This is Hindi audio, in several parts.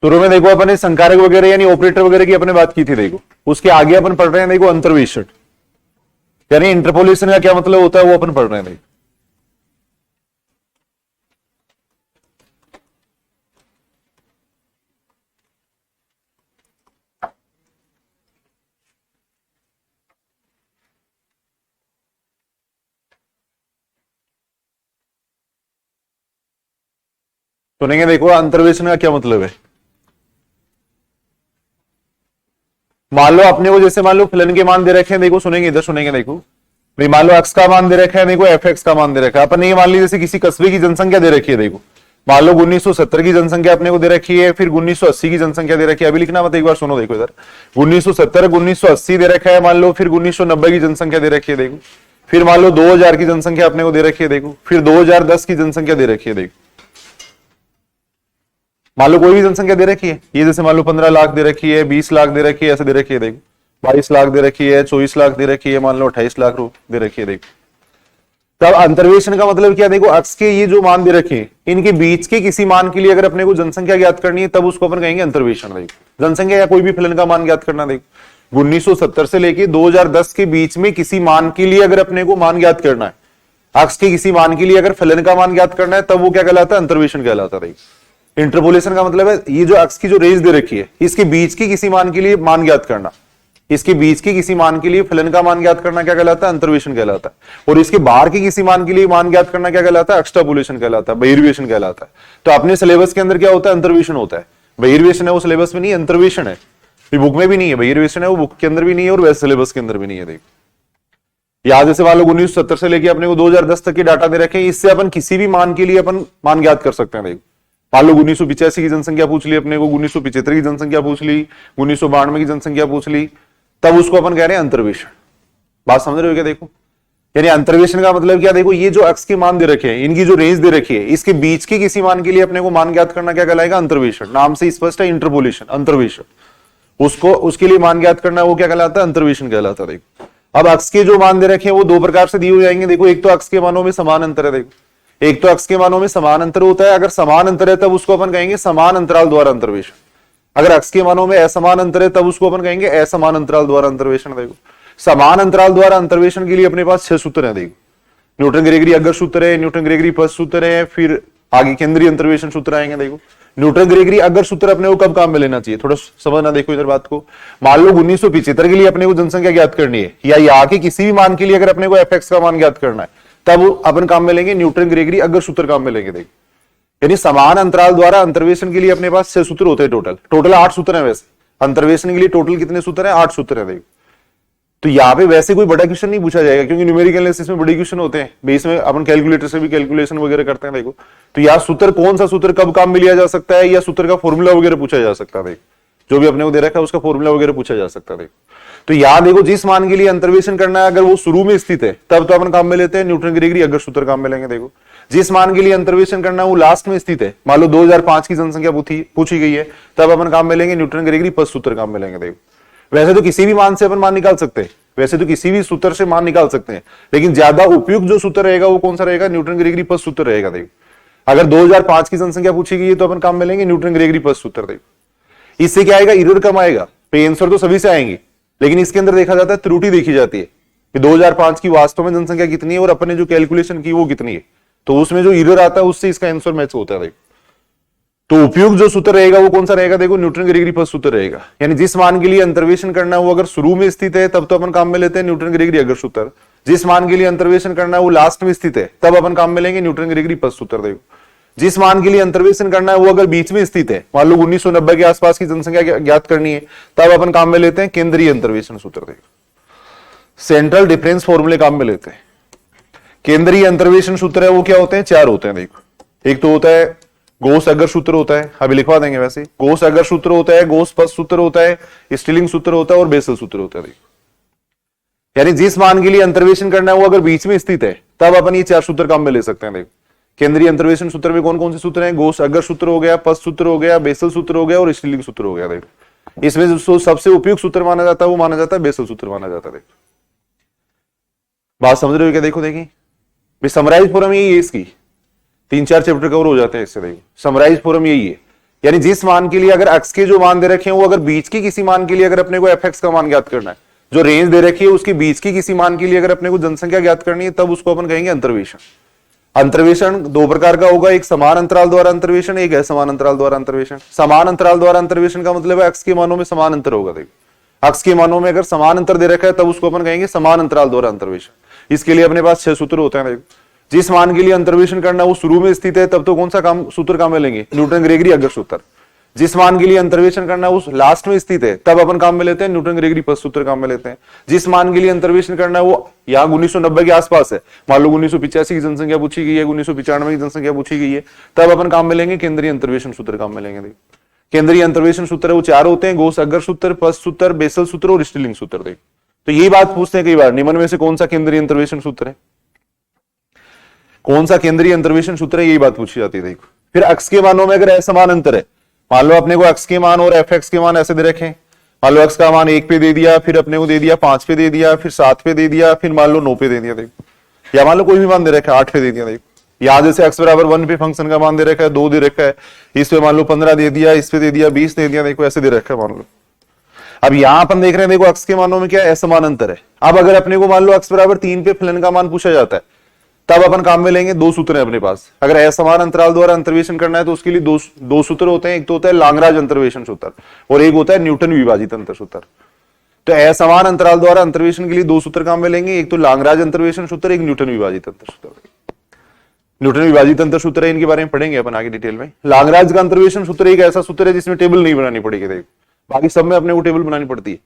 शुरू में देखो अपन ने संकारक वगैरह यानी ऑपरेटर वगैरह की अपने बात की थी। देखो उसके आगे अपन पढ़ रहे हैं देखो अंतर्वेशन यानी इंटरपोलेशन का क्या मतलब होता है वो अपन पढ़ रहे हैं। देखो सुनेंगे देखो अंतर्वेशन का क्या मतलब है। मान लो अपने को जैसे मान लो फलन के मान दे रखे हैं। देखो सुनेंगे इधर सुनेंगे देखो भाई मान लो एक्स का मान दे रखा है देखो एफ एक्स का मान दे रखा है। अपन ये मान ली जैसे किसी कस्बे की जनसंख्या दे रखी है। देखो मान लो 1970 की जनसंख्या अपने को दे रखी है फिर 1980 की जनसंख्या दे रखी है। अभी लिखना मत एक बार सुनो। देखो इधर 1970 1980 दे रखा है। मान लो फिर 1990 की जनसंख्या दे रखी है। देखो फिर मान लो 2000 की जनसंख्या अपने को दे रखी है। देखो फिर 2010 की जनसंख्या दे रखी है। देखो मान लो कोई भी जनसंख्या दे रखी है ये जैसे मान लो 15 लाख दे रखी है 20 लाख दे रखी है ऐसे दे रखी है। देखो 22 लाख दे रखी है 24 लाख दे रखी है मान लो 28 लाख दे रखी है। देखो तब अंतर्वेशन का मतलब क्या। देखो अक्ष के ये जो मान दे रखे हैं इनके बीच के किसी मान के लिए अगर अपने को जनसंख्या ज्ञात करनी है तब उसको अपन कहेंगे अंतर्वेशन। देखो जनसंख्या या कोई भी फलन का मान ज्ञात करना। देखो 1970 से लेके 2010 के बीच में किसी मान के लिए अगर अपने को मान ज्ञात करना है अक्ष के किसी मान के लिए अगर फलन का मान ज्ञात करना है तब वो क्या कहलाता है अंतर्वेशन कहलाता है। इंटरपोलेशन का मतलब है ये जो अक्ष की जो रेंज दे रखी है इसके बीच की किसी मान के लिए मान ज्ञात करना। इसके बीच की किसी मान के लिए फलन का मान ज्ञात करना क्या कहलाता है अंतर्वेशन कहलाता है। और इसके बाहर के किसी मान के लिए मान ज्ञात करना क्या कहलाता है एक्सट्रापोलेशन कहलाता है बहिर्वेशन कहलाता है। तो अपने सिलेबस के अंदर क्या होता है अंतर्वेशन होता है। बहिर्वेशन है वो सिलेबस में नहीं अंतर्वेशन है बुक में भी नहीं है। बहिर्वेशन है वो बुक के अंदर भी नहीं है और वैसे सिलेबस के अंदर भी नहीं है। देखो याद जैसे मान लो 1970 से लेके अपने को 2010 तक के डाटा दे रखे हैं इससे अपन किसी भी मान के लिए अपन मान ज्ञात कर सकते हैं। देखो मान लो 1985 की जनसंख्या पूछ ली अपने को 1975 की जनसंख्या पूछ ली 1992 की जनसंख्या पूछ ली तब उसको अपन कह रहे हैं अंतर्वेशन। बात समझ रहे हो क्या। देखो यानी अंतर्वेशन का मतलब क्या। देखो ये जो अक्ष के मान दे रखे हैं इनकी जो रेंज दे रखी है इसके बीच के किसी मान के लिए अपने को मान ज्ञात करना क्या कहलाएगा अंतर्वेशन। नाम से स्पष्ट है इंटरपोलेशन अंतर्वेशन उसको उसके लिए मान ज्ञात करना वो क्या कहलाता है अंतर्वेशन कहलाता है। देखो अब अक्ष के जो मान दे रखे हैं वो दो प्रकार से दिए हो जाएंगे। देखो एक तो अक्ष के मानों में समान अंतर है। देखो एक तो अक्ष के मानों में समान अंतर होता है। अगर समान अंतर है तब उसको अपन कहेंगे समान अंतराल द्वारा अंतर्वेशन। अगर अक्ष के मानों में असमान अंतर है तब उसको अपन कहेंगे असमान अंतराल द्वारा अंतर्वेशन। देखो समान अंतराल द्वारा अंतर्वेशन के लिए अपने पास 6 सूत्र हैं। देखो न्यूटन ग्रेगरी अगर सूत्र है न्यूटन ग्रेगरी फर्स्ट सूत्र है फिर आगे केंद्रीय अंतर्वेशन सूत्र आएंगे। देखो न्यूटन ग्रेगरी अगर सूत्र अपने को कब काम में लेना चाहिए थोड़ा समझना। देखो इधर बात को मान लो 1975 के लिए अपने को जनसंख्या ज्ञात करनी है या यहाँ के किसी भी मान के लिए अगर अपने को एफ एक्स का मान ज्ञात करना है तब अपन काम में लेंगे न्यूटन ग्रेगरी अगर सूत्र काम में लेंगे। देखो यानी समान अंतराल द्वारा अंतर्वेशन के लिए अपने पास 6 सूत्र होते हैं। टोटल 8 सूत्र हैं। वैसे अंतर्वेशन के लिए टोटल कितने सूत्र हैं 8 सूत्र हैं। देखो तो यहाँ पे वैसे कोई बड़ा क्वेश्चन नहीं पूछा जाएगा क्योंकि न्यूमेरिकल एनालिसिस में बड़े क्वेश्चन होते हैं बेस में अपन कैलकुलेटर से भी कैलकुलेशन वगैरह करते हैं। देखो तो यहाँ सूत्र कौन सा सूत्र कब काम में लिया जा सकता है या सूत्र का फॉर्मूला वगैरह पूछा जा सकता है। देखो जो भी अपने को दे रखा है उसका फॉर्मूला वगैरह पूछा जा सकता है। देखो तो याद देखो जिस मान के लिए अंतर्वेशन करना है अगर वो शुरू में स्थित है तब तो अपन काम में लेते हैं न्यूटन ग्रेगरी अगर सूत्र काम में लेंगे। देखो जिस मान के लिए अंतर्वेशन करना है वो लास्ट में स्थित है मान लो 2005 की जनसंख्या पूछी गई है तब अपन काम में लेंगे न्यूटन ग्रेगरी फर्स्ट सूत्र काम में लेंगे। देखो वैसे तो किसी भी मान से अपन मान निकाल सकते हैं वैसे तो किसी भी सूत्र से मान निकाल सकते हैं लेकिन ज्यादा उपयुक्त जो सूत्र रहेगा वो कौन सा रहेगा न्यूटन ग्रेगरी फर्स्ट सूत्र रहेगा। देखो अगर 2005 की जनसंख्या पूछी गई है तो अपन काम में लेंगे न्यूटन ग्रेगरी फर्स्ट सूत्र। देखो इससे क्या आएगा एरर कम आएगा। पे आंसर तो सभी से आएंगे लेकिन इसके अंदर देखा जाता है त्रुटि देखी जाती है कि 2005 की वास्तव में जनसंख्या कितनी है और अपने जो कैलकुलेशन की वो कितनी है तो उसमें जो एरर आता है उससे इसका आंसर मैच होता है। तो उपयुक्त जो सूत्र रहेगा वो कौन सा रहेगा। देखो न्यूटन ग्रेगरी फर्स्ट सूत्र रहेगा। यानी जिस मान के लिए अंतर्वेशन करना है वो अगर शुरू में स्थित है तब तो अपन काम में लेते हैं न्यूटन ग्रेगरी अगर सूत्र। जिस मान के लिए अंतर्वेशन करना है वो लास्ट में स्थित है तब अपन काम में लेंगे न्यूटन ग्रेगरी फर्स्ट सूत्र। देखो जिस मान के लिए अंतर्वेशन करना है वो अगर बीच में स्थित है मान लो 1990 के आसपास की जनसंख्या ज्ञात करनी है तब अपन काम में लेते हैं केंद्रीय अंतर्वेशन सूत्र। देखो सेंट्रल डिफरेंस फॉर्मूले काम में लेते हैं। केंद्रीय अंतर्वेशन सूत्र है वो क्या होते हैं 4 होते हैं। देखो एक तो होता है गोस अगर सूत्र होता है अभी लिखवा देंगे वैसे गोस अगर सूत्र होता है गोस फर्स्ट सूत्र होता है स्टिलिंग सूत्र होता है और बेसल सूत्र होता है। देखो यानी जिस मान के लिए अंतर्वेशन करना है वो अगर बीच में स्थित है तब अपन ये 4 सूत्र काम में ले सकते हैं। देखो केंद्रीय अंतर्वेशन सूत्र में कौन कौन से सूत्र हैं गोस अगर सूत्र हो गया फर्स्ट सूत्र हो गया बेसल सूत्र हो गया और स्टिलिंग सूत्र हो गया। देखो इसमें जो सबसे उपयुक्त सूत्र माना जाता है वो माना जाता है बेसल सूत्र माना जाता है। देखो बात समझ रहे हो क्या। देखो देखिए समराइज फॉर्म यही है इसकी 3-4 चैप्टर कवर हो जाते हैं इससे। देखो समराइज फॉर्म यही है यानी जिस मान के लिए अगर x के जो मान दे रखे हैं वो अगर बीच की किसी मान के लिए अगर अपने को fx का मान ज्ञात करना है, जो रेंज दे रखी है उसकी बीच की किसी मान के लिए अगर अपने को जनसंख्या ज्ञात करनी है, तब उसको अपन कहेंगे अंतर्वेशन। अंतर्वेशन दो प्रकार का होगा, एक समान अंतराल द्वारा अंतर्वेशन, एक असमान अंतराल द्वारा अंतर्वेशन। समान अंतराल द्वारा अंतर्वेशन का मतलब है x के मानों में समान अंतर होगा। देखो x के मानों में अगर समान अंतर दे रखा है तब उसको अपन कहेंगे समान अंतराल द्वारा अंतर्वेशन। इसके लिए अपने पास 6 सूत्र होते हैं। देखो जिस मान के लिए अंतर्वेशन करना वो शुरू में स्थित है तब तो कौन सा काम सूत्र काम में लेंगे, न्यूटन ग्रेगरी अग्र सूत्र। जिस मान के लिए अंतर्वेशन करना उस लास्ट में स्थित है तब अपन काम में लेते हैं न्यूटन ग्रेगरी पद सूत्र काम में लेते हैं। जिस मान के लिए अंतर्वेशन करना है वो यहाँ 1990 के आसपास है, मान लो 1985 की जनसंख्या पूछी गई है, 1995 की जनसंख्या पूछी गई है, तब अपन काम में लेंगे केंद्रीय अंतर्वेशन सूत्र काम में लेंगे। केंद्रीय अंतर्वेशन सूत्र वो 4 होते हैं, गोस अग्र सूत्र, पद सूत्र, बेसल सूत्र और स्टिलिंग सूत्र। देख तो यही बात पूछते हैं कई बार, निम्न में से कौन सा केंद्रीय अंतर्वेशन सूत्र है, कौन सा केंद्रीय अंतर्वेशन सूत्र है, यही बात पूछी जाती है। देखो फिर x के मानों में अगर असमान अंतर है, मान लो अपने को x के मान और fx के मान ऐसे दे रखे हैं, मान लो x का मान 1 पे दे दिया, फिर अपने को दे दिया 5 पे दे दिया, फिर 7 पे दे दिया, फिर मान लो 9 पे दे दिया। देखो या मान लो कोई भी मान दे रखा है 8 पे दे दिया। देखो यहां जैसे x बराबर 1 पे फंक्शन का मान दे रखा है, 2 दे रखा है, इस पे मान लो 15 दे दिया, इस पे दे दिया 20 दे दिया। देखो ऐसे दे रखा है मान लो। अब यहां अपन देख रहे हैं देखो x के मानों में क्या असमान अंतर है। अब अगर अपने को मान लो x बराबर 3 पे फलन का मान पूछा जाता है तब अपन काम में लेंगे 2 सूत्र है अपने पास। अगर असमान अंतराल द्वारा अंतर्वेशन करना है तो उसके लिए दो सूत्र होते हैं, एक तो होता है लाग्रांज अंतर्वेशन सूत्र और एक होता है न्यूटन विभाजित अंतर सूत्र। तो असमान अंतराल द्वारा अंतर्वेशन के लिए 2 सूत्र काम में लेंगे, एक तो लाग्रांज अंतर्वेशन सूत्र, एक न्यूटन विभाजित अंतर सूत्र। न्यूटन विभाजित अंतर सूत्र है, इनके बारे में पढ़ेंगे अपन आगे डिटेल में। लाग्रांज का अंतर्वेशन सूत्र एक ऐसा सूत्र है जिसमें टेबल नहीं बनानी पड़ेगी। देखो बाकी सब में अपने को टेबल बनानी पड़ती है,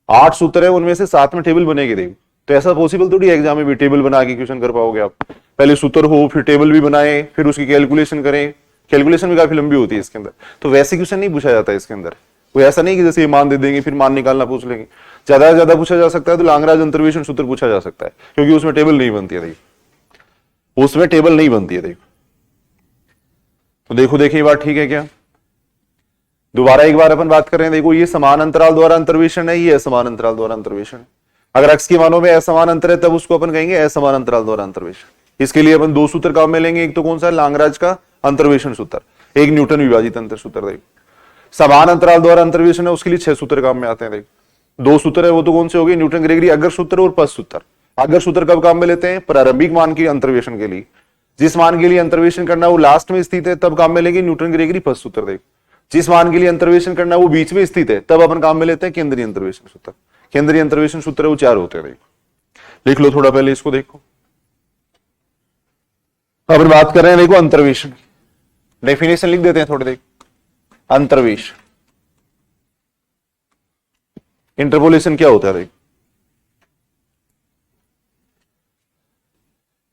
8 सूत्र है उनमें से 7 में टेबल बनेगी। देखो तो ऐसा पॉसिबल थोड़ी एग्जाम में भी टेबल बना के क्वेश्चन कर पाओगे आप, पहले सूत्र हो फिर टेबल भी बनाए फिर उसकी कैलकुलेशन करें, कैलकुलेशन भी काफी लंबी होती है इसके अंदर। तो वैसे क्वेश्चन नहीं पूछा जाता है इसके अंदर, वो ऐसा नहीं कि जैसे ये मान दे देंगे फिर मान निकालना पूछ लेंगे। ज्यादा से ज्यादा पूछा जा सकता है तो लाग्रांज अंतर्वेशन सूत्र पूछा जा सकता है, क्योंकि उसमें टेबल नहीं बनती है। देखो उसमें टेबल नहीं बनती है। देखो तो देखिए ये बात ठीक है क्या, दोबारा एक बार अपन बात कर रहे हैं। देखो ये समान अंतराल द्वारा अंतर्वेशन है, ये असमान अंतराल द्वारा अंतर्वेशन है। अगर x के मानों में असमान अंतर है तब उसको अपन कहेंगे असमान अंतराल द्वारा अंतर्वेशन। इसके लिए अपन 2 सूत्र काम में लेंगे, एक तो कौन सा है लाग्रांज का अंतर्वेशन सूत्र, एक न्यूटन विभाजित अंतर सूत्र। देखो समान अंतराल द्वारा अंतर्वेशन है उसके लिए 6 सूत्र काम में आते हैं। देखो 2 सूत्र है वो तो कौन से हो गए, न्यूटन ग्रेगरी अग्र सूत्र और पद सूत्र। अग्र सूत्र कब काम में लेते हैं, प्रारंभिक मान के अंतर्वेशन के लिए। जिस मान के लिए अंतर्वेशन करना वो लास्ट में स्थित है तब काम में लेंगे न्यूटन ग्रेगरी पद सूत्र। देखो जिस मान के लिए अंतर्वेशन करना वो बीच में स्थित है तब अपन काम में लेते हैं केंद्रीय अंतर्वेशन सूत्र। केंद्रीय अंतर्वेशन सूत्र वो 4 होते हैं। देखो लिख लो थोड़ा पहले इसको, देखो अपन बात कर रहे हैं देखो अंतर्वेशन, डेफिनेशन लिख देते हैं थोड़े। देखो अंतर्वेशन इंटरपोलेशन क्या होता है, देखो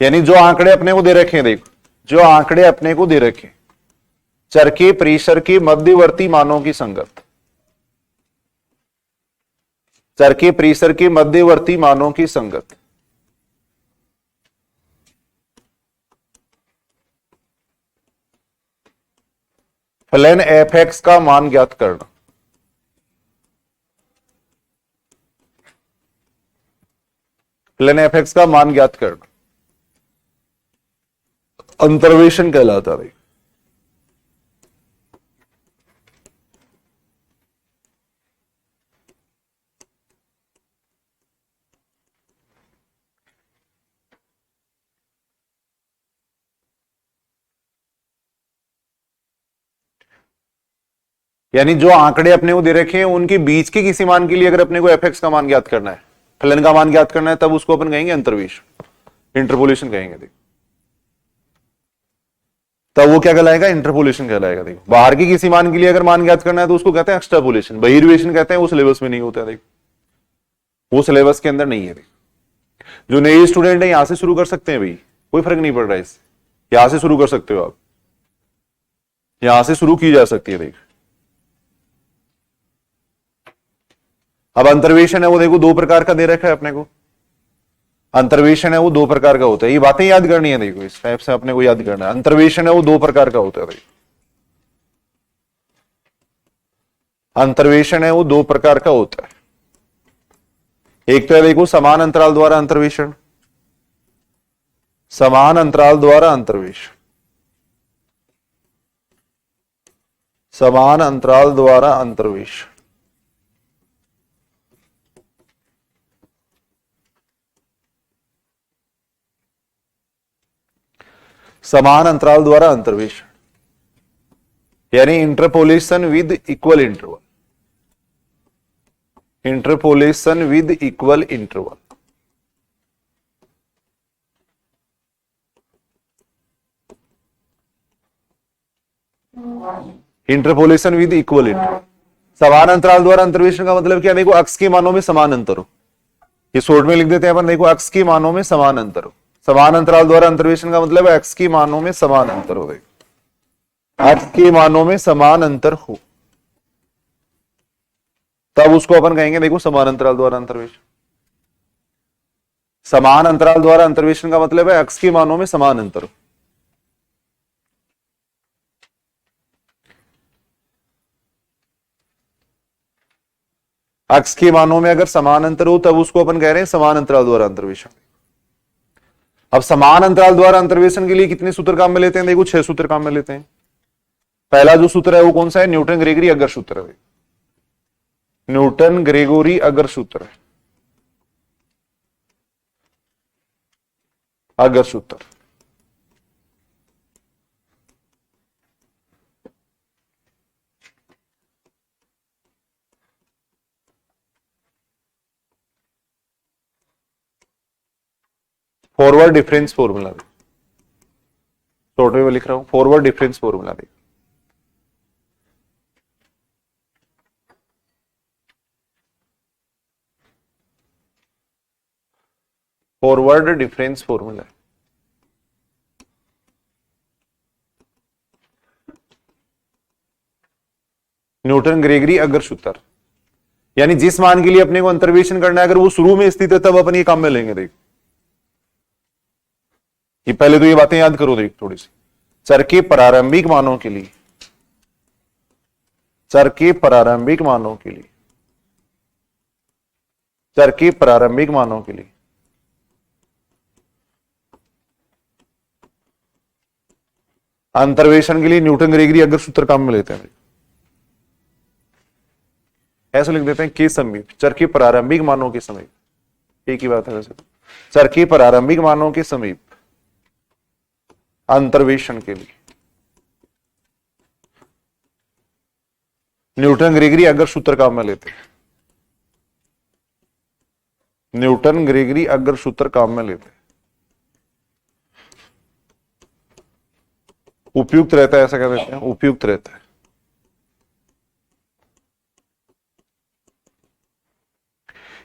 यानी जो आंकड़े अपने को दे रखे हैं, देखो जो आंकड़े अपने को दे रखे चर के परिसर के मध्यवर्ती मानों की संगत, चर के परिसर के मध्यवर्ती मानों की संगत। फलन fx का मान ज्ञात करना। फलन fx का मान ज्ञात करना अंतर्वेशन कहलाता है। यानी जो आंकड़े अपने को दे रखे हैं उनके बीच के किसी मान के लिए अगर अपने को fx का मान ज्ञात करना है, फलन का मान ज्ञात करना है, तब उसको अपन कहेंगे अंतर्वेशन, इंटरपोलेशन कहेंगे। देखो तब वो क्या कहलाएगा, इंटरपोलेशन कहलाएगा। देखो बाहर के किसी मान के लिए अगर मान ज्ञात करना है तो उसको कहते हैं एक्सट्रापोलेशन, बहिर्वेशन कहते हैं, वो सिलेबस में नहीं होता है। देखो वो सिलेबस के अंदर नहीं है। देखो जो नए स्टूडेंट है यहां से शुरू कर सकते हैं भाई, कोई फर्क नहीं पड़ रहा है इससे, यहां से शुरू कर सकते हो आप, यहां से शुरू की जा सकती है। देखो अब अंतर्वेशन है वो देखो 2 प्रकार का दे रखा है अपने को, अंतर्वेशन है वो 2 प्रकार का होता है। ये बातें याद करनी है, देखो इस टाइप से अपने को याद करना है। अंतर्वेशन है वो 2 प्रकार का होता है। अंतर्वेशन है वो 2 प्रकार का होता है। एक तो है देखो समान अंतराल द्वारा अंतर्वेशन, समान अंतराल द्वारा अंतर्वेशन, समान अंतराल द्वारा अंतर्वेश। समान अंतराल द्वारा अंतर्वेश यानी interpolation with equal interval. Interpolation with equal interval. Interpolation with equal interval. समान अंतराल द्वारा अंतर्वेशन का मतलब क्या? देखो अक्ष के मानों में समान अंतर हो। ये शॉर्ट में लिख देते हैं अपन। देखो अक्ष के मानों में समान अंतर हो। समान अंतराल द्वारा अंतर्वेशन का मतलब है अक्ष के मानों में समान अंतर हो। अक्ष के मानों में समान अंतर हो तब उसको अपन कहेंगे देखो समान अंतराल द्वारा अंतर्वेशन। समान अंतराल द्वारा अंतर्वेशन का मतलब है अक्ष के मानों में समान अंतर हो। अक्ष के मानों में अगर समान अंतर हो तब उसको अपन कह रहे हैं समान अंतराल द्वारा अंतर्वेशन। अब समान अंतराल द्वारा अंतर्वेशन के लिए कितने सूत्र काम में लेते हैं? देखो 6 सूत्र काम में लेते हैं। पहला जो सूत्र है वो कौन सा है? न्यूटन ग्रेगरी अगर सूत्र है। न्यूटन ग्रेगोरी अगर सूत्र है। अगर सूत्र फॉरवर्ड डिफरेंस फॉर्मूला दे। शॉर्ट में लिख रहा हूं फॉरवर्ड डिफरेंस फॉर्मूला दे। Forward difference formula Newton Gregory अगर सूत्र यानी जिस मान के लिए अपने को अंतर्वेशन करना है अगर वो शुरू में स्थित है तब अपन ये काम में लेंगे। देख ये पहले तो ये बातें याद करो। देख थोड़ी सी चर के प्रारंभिक मानों के लिए, चर के प्रारंभिक मानों के लिए, चर के प्रारंभिक मानों के लिए अंतर्वेशन के लिए न्यूटन ग्रेगरी अगर सूत्र काम में लेते हैं। ऐसे लिख देते हैं के समीप चर के प्रारंभिक मानों के समीप। एक ही बात है वैसे। चर के प्रारंभिक मानों के समीप अंतर्वेशन के लिए न्यूटन ग्रेगरी अगर सूत्र काम में लेते हैं। न्यूटन ग्रेगरी अगर सूत्र काम में लेते हैं उपयुक्त रहता है। ऐसा कह देते हैं उपयुक्त रहता है।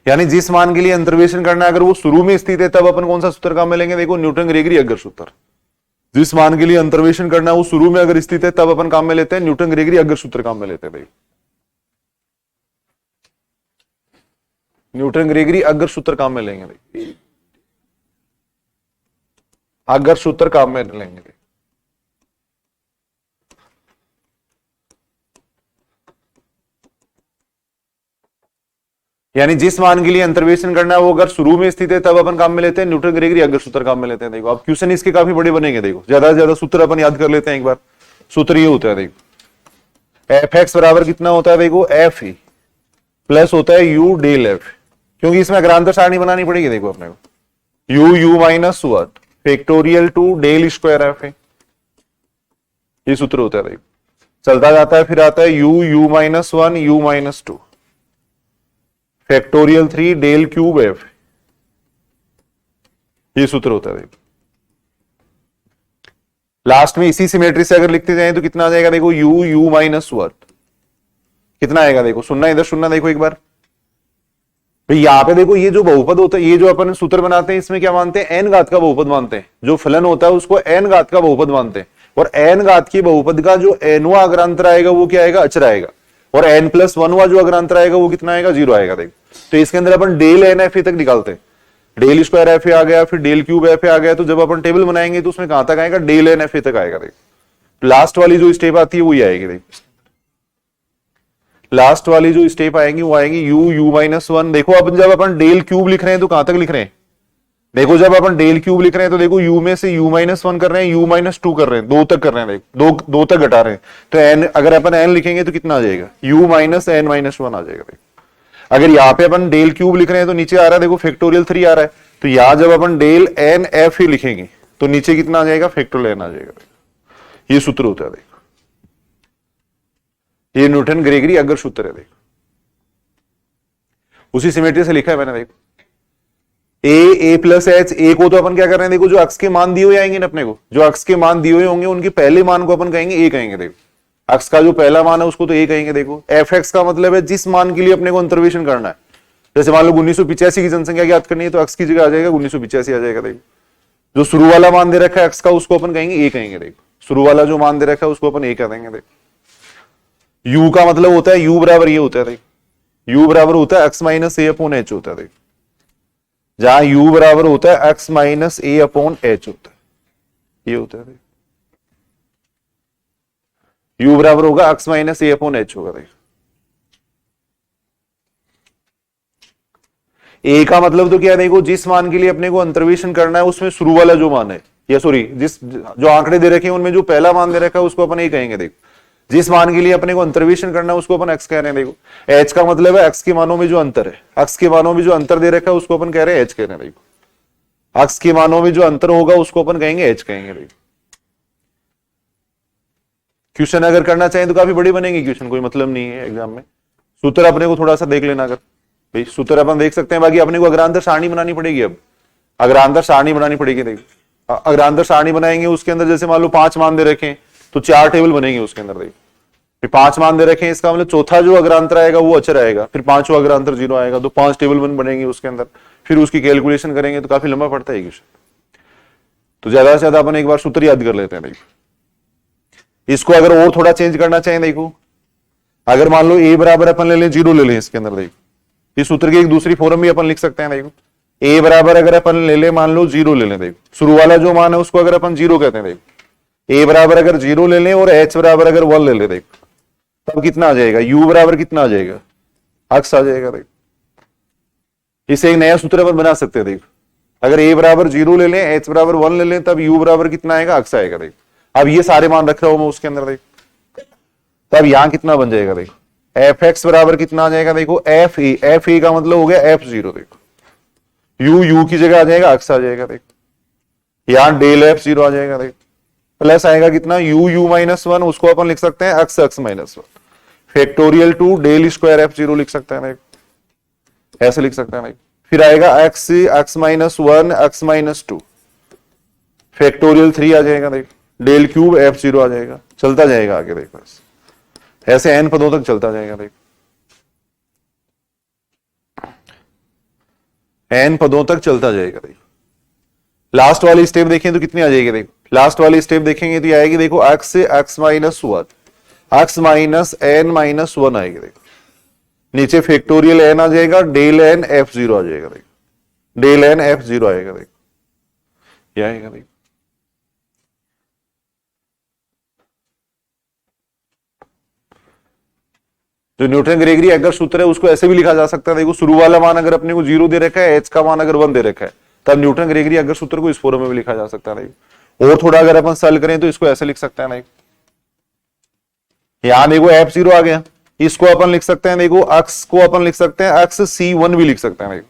यानी जिस मान के लिए अंतर्वेशन करना है अगर वो शुरू में स्थित है तब अपन कौन सा सूत्र काम में लेंगे? देखो न्यूटन ग्रेगरी अगर सूत्र। जिस मान के लिए अंतर्वेशन करना है वो शुरू में अगर स्थित है तब अपन काम में लेते हैं न्यूटन ग्रेगरी अगर सूत्र काम में लेते हैं। भाई न्यूटन ग्रेगरी अगर सूत्र काम में लेंगे। भाई अगर सूत्र काम में लेंगे। यानी जिस मान के लिए अंतर्वेशन करना है वो अगर शुरू में स्थित है तब अपन काम में लेते हैं न्यूटन ग्रेगरी अगर सूत्र काम में लेते हैं। देखो अब क्वेश्चन इसके काफी बड़े बनेंगे। देखो ज्यादा से ज्यादा सूत्र अपन याद कर लेते हैं एक बार। सूत्र ये होता है देखो एफ एक्स बराबर कितना होता है? देखो एफ ई प्लस होता है यू डेल एफ, क्योंकि इसमें अग्रांतर सारणी बनानी पड़ेगी। देखो अपने को u u minus one factorial two del square F है, ये सूत्र होता है। देखो चलता जाता है फिर आता है u u minus one u minus two factorial 3 del cube F, ये सूत्र होता है। देखो लास्ट में इसी सिमेट्री से अगर लिखते जाए तो कितना आ जाएगा? देखो यू यू माइनस वन कितना आएगा? देखो सुनना इधर सुनना। देखो एक बार भाई यहां पे देखो ये जो बहुपद होता है, ये जो अपन सूत्र बनाते हैं इसमें क्या मानते हैं? एन घात का बहुपद मानते हैं। जो फलन होता है उसको एन घात का बहुपद मानते हैं। और एन घात की बहुपद का जो एनवा अग्रांतर आएगा वो क्या आएगा? अचर आएगा। और एन प्लस वनवा जो अग्रांतर आएगा वो कितना आएगा? 0 आएगा। देखो तो इसके अंदर अपन डेल एन एफ ए तक निकालते हैं। डेल स्क्वायर एफ ए आ गया, फिर डेल क्यूब एफ ए आ गया। तो जब अपन टेबल बनाएंगे तो उसमें कहां तक आएगा? डेल एन एफ ए तक आएगा। देखो लास्ट वाली जो स्टेप आती है वही आएगी। देखो लास्ट वाली जो स्टेप आएंगी वो आएंगी यू यू माइनस वन। देखो अब जब अपन डेल क्यूब लिख रहे हैं तो कहां तक लिख रहे हैं? देखो जब अपन डेल क्यूब लिख रहे हैं तो देखो u में से u-1 कर रहे हैं, u-2 कर रहे हैं, 2 तक कर रहे हैं, देखो दो तक घटा रहे हैं, तो n अगर अपन n लिखेंगे तो कितना आ जाएगा, u-n-1 आ जाएगा। देखो अगर यहाँ पे अपन डेल क्यूब लिख रहे हैं तो नीचे आ रहा है देखो फैक्टोरियल 3 आ रहा है, तो यहां जब अपन डेल n f ही लिखेंगे तो नीचे कितना आ जाएगा, फैक्टोरियल n आ जाएगा। देखो ये सूत्र होता है, देखो ये न्यूटन ग्रेगरी अगर सूत्र है। देखो उसी सिमेट्री से लिखा है मैंने, देखो a प्लस एच, ए को तो अपन क्या कर रहे हैं, देखो जो अक्स के मान दिए हुए आएंगे ना अपने को, जो अक्स के मान दिए हुए होंगे उनके पहले मान को अपन कहेंगे ए कहेंगे। देखो अक्स का जो पहला मान है उसको तो ए कहेंगे। देखो एफ एक्स का मतलब है जिस मान के लिए अपने को अंतर्वेशन करना है, जैसे मान लो 1985 की जनसंख्या ज्ञात करनी है तो अक्स की जगह आ जाएगा 1985 आ जाएगा। देखो जो शुरू वाला मान दे रखा है अक्स का उसको अपन कहेंगे ए कहेंगे। देखो शुरू वाला जो मान दे रखा है उसको अपन ए कह देंगे। देखो यू का मतलब होता है यू बराबर ये होता है, देखो यू बराबर होता है एक्स माइनस ए अपॉन एच होता है। देखो जहां u बराबर होता है x माइनस ए अपॉन एच होता है, ये होता है। u बराबर होगा x माइनस ए अपॉन एच होगा। देखो a का मतलब तो क्या है, देखो जिस मान के लिए अपने को अंतर्वेशन करना है उसमें शुरू वाला जो मान है, या सॉरी जिस जो आंकड़े दे रखे हैं उनमें जो पहला मान दे रखा है उसको अपन a कहेंगे। देखो जिस मान के लिए अपने को अंतर्वेशन करना है उसको अपन x कह रहे हैं। देखो h का मतलब है x के मानों में जो अंतर है, x के मानों में जो अंतर दे रखा है उसको अपन कह रहे हैं h कह रहे हैं। देखो x के मानों में जो अंतर होगा उसको अपन कहेंगे h कहेंगे। देखो क्वेश्चन अगर करना चाहें तो काफी बड़ी बनेंगे क्वेश्चन, कोई मतलब नहीं है एग्जाम में। सूत्र अपने को थोड़ा सा देख लेना, अगर भाई सूत्र अपन देख सकते हैं, बाकी अपने को अग्रांतर सारणी बनानी पड़ेगी। अब अग्रांतर सारणी बनानी पड़ेगी। देखो अग्रांतर सारणी बनाएंगे, उसके अंदर जैसे मान लो 5 मान दे रखे तो 4 टेबल बनेंगे उसके अंदर। देखो फिर 5 मान दे रखे हैं, इसका मतलब चौथा जो अग्रांतर आएगा वो अचर आएगा, फिर 5वां अग्रांतर 0 आएगा, तो 5 टेबल बनेंगे उसके अंदर, फिर उसकी कैलकुलेशन करेंगे तो काफी लंबा पड़ता है क्वेश्चन। तो ज्यादा से ज्यादा अपन एक बार सूत्र याद कर लेते हैं। देखो इसको अगर और थोड़ा चेंज करना चाहें, देखो अगर मान लो a बराबर अपन ले लें 0 ले लें इसके अंदर, देखो इस सूत्र की एक दूसरी फॉर्म भी अपन लिख सकते हैं। देखो a बराबर अगर अपन ले लें मान लो 0 ले लें, देखो शुरू वाला जो मान है उसको अगर अपन 0 कहते हैं। देखो a बराबर अगर 0 ले लें और h बराबर अगर 1 ले लें, देखो तब कितना आ जाएगा, u बराबर कितना आ जाएगा, x आ जाएगा। देखो इसे एक नया सूत्र अपन बना सकते हैं। देखो अगर a बराबर 0 ले लें, h बराबर 1 ले लें, तब u बराबर कितना आएगा, x आएगा। देखो अब ये सारे मान रख रहा हूं मैं उसके अंदर। देखो तब यहां कितना बन जाएगा, देखो एफ एक्स बराबर कितना आ जाएगा, देखो एफ ए का मतलब हो गया F0। देखो u की जगह आ जाएगा x आ जाएगा। देखो यहां डेल F0 आ जाएगा। देखो प्लस आएगा कितना, u-1, उसको अपन लिख सकते हैं x minus 1 factorial 2 del square F0 लिख सकते हैं। ऐसे लिख सकते हैं। फिर आएगा x minus 1 x minus 2 factorial 3 आ जाएगा। देखो डेल क्यूब F0 आ जाएगा, चलता जाएगा आगे। देखो ऐसे n पदों तक चलता जाएगा। देखो n पदों तक चलता जाएगा। देखो लास्ट वाली स्टेप देखें तो कितनी आ जाएगी, देखो लास्ट वाली स्टेप देखेंगे तो आएगी, देखो x से x minus 1 x minus n minus 1 आएगी। देखो नीचे फैक्टोरियल n आ जाएगा, डेल n F0 आ जाएगा। देखो डेल n F0 आएगा। देखो ये आएगा। देखो जो न्यूटन ग्रेगरी अगर सूत्र है उसको ऐसे भी लिखा जा सकता है। देखो शुरू वाला मान अगर अपने को 0 दे रखा है, h का मान अगर 1 दे रखा है, तब न्यूटन ग्रेगरी अगर सूत्र को इस फॉर्म में भी लिखा जा सकता है। और थोड़ा अगर अपन सॉल्व करें तो इसको ऐसे लिख सकते हैं। यहां देखो F0 आ गया, इसको अपन लिख सकते हैं, देखो x को अपन लिख सकते हैं xc1 भी लिख सकते हैं। देखो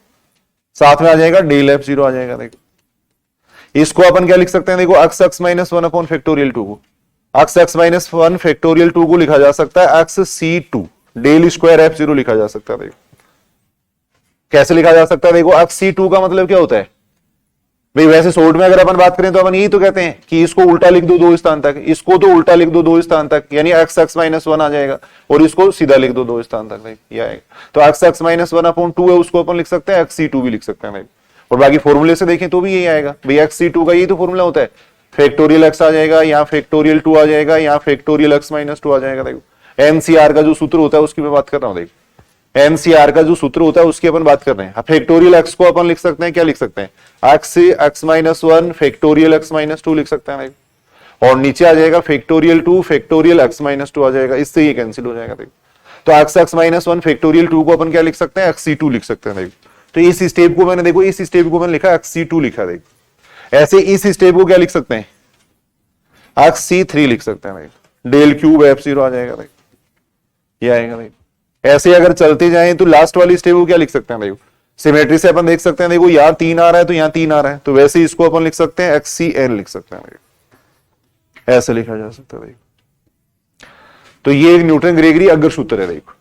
साथ में आ जाएगा डेल F0 आ जाएगा। देखो इसको अपन क्या लिख सकते हैं, देखो x माइनस 1 अपॉन फैक्टोरियल 2 को x माइनस 1 फैक्टोरियल 2 को लिखा जा सकता है xc2 डेल स्क्वायर F0 लिखा जा सकता है। देखो कैसे लिखा जा सकता है, देखो xc2 का मतलब क्या होता है भाई, वैसे शॉर्ट में अगर अपन बात करें तो अपन यही तो कहते हैं कि इसको उल्टा लिख दो 2 स्थान तक, इसको तो उल्टा लिख दो 2 स्थान तक, यानी x माइनस 1 आ जाएगा, और इसको सीधा लिख दो 2 स्थान तक ये आएगा। तो x माइनस 1 अपॉन 2 है, उसको अपन लिख सकते हैं xc2 भी लिख सकते हैं। और बाकी फॉर्मूले से देखें तो भी यही आएगा भाई, xc2 का यही तो फॉर्मूला होता है, फैक्टोरियल x आ जाएगा, यहाँ फैक्टोरियल 2 आ जाएगा, यहाँ फैक्टोरियल x माइनस 2 आ जाएगा। देखो एमसीआर का जो सूत्र होता है उसकी मैं बात कर रहा हूँ। देखो एमसीआर का जो सूत्र होता है उसकी अपन बात कर रहे हैं। फैक्टोरियल x को अपन लिख सकते हैं, क्या लिख सकते हैं, x से x minus 1 factorial x minus 2 लिख सकते हैं। और नीचे आ जाएगा फैक्टोरियल 2 फैक्टोरियल x माइनस 2 आ जाएगा, इससे ये कैंसिल हो जाएगा। देखो तो x माइनस 1 फैक्टोरियल 2 को अपन क्या लिख सकते हैं, xc2 लिख सकते हैं। देखो तो इस स्टेप को मैंने देखो, इस स्टेप को मैंने लिखा xc2 लिखा, देखो ऐसे इस स्टेप को क्या लिख सकते हैं, xc3 लिख सकते हैं, देखो डेल क्यूब f0 आ जाएगा, देखो ये आएगा, देखो ऐसे अगर चलते जाएं तो लास्ट वाली स्टेप को क्या लिख सकते हैं, देखो सिमेट्री से अपन देख सकते हैं, देखो यहां 3 आ रहा है तो यहां 3 आ रहा है, तो वैसे ही इसको अपन लिख सकते हैं xcn लिख सकते हैं, देखो ऐसे लिखा जा सकता है, देखो तो ये एक न्यूटन ग्रेगरी अगर सूत्र है। देखो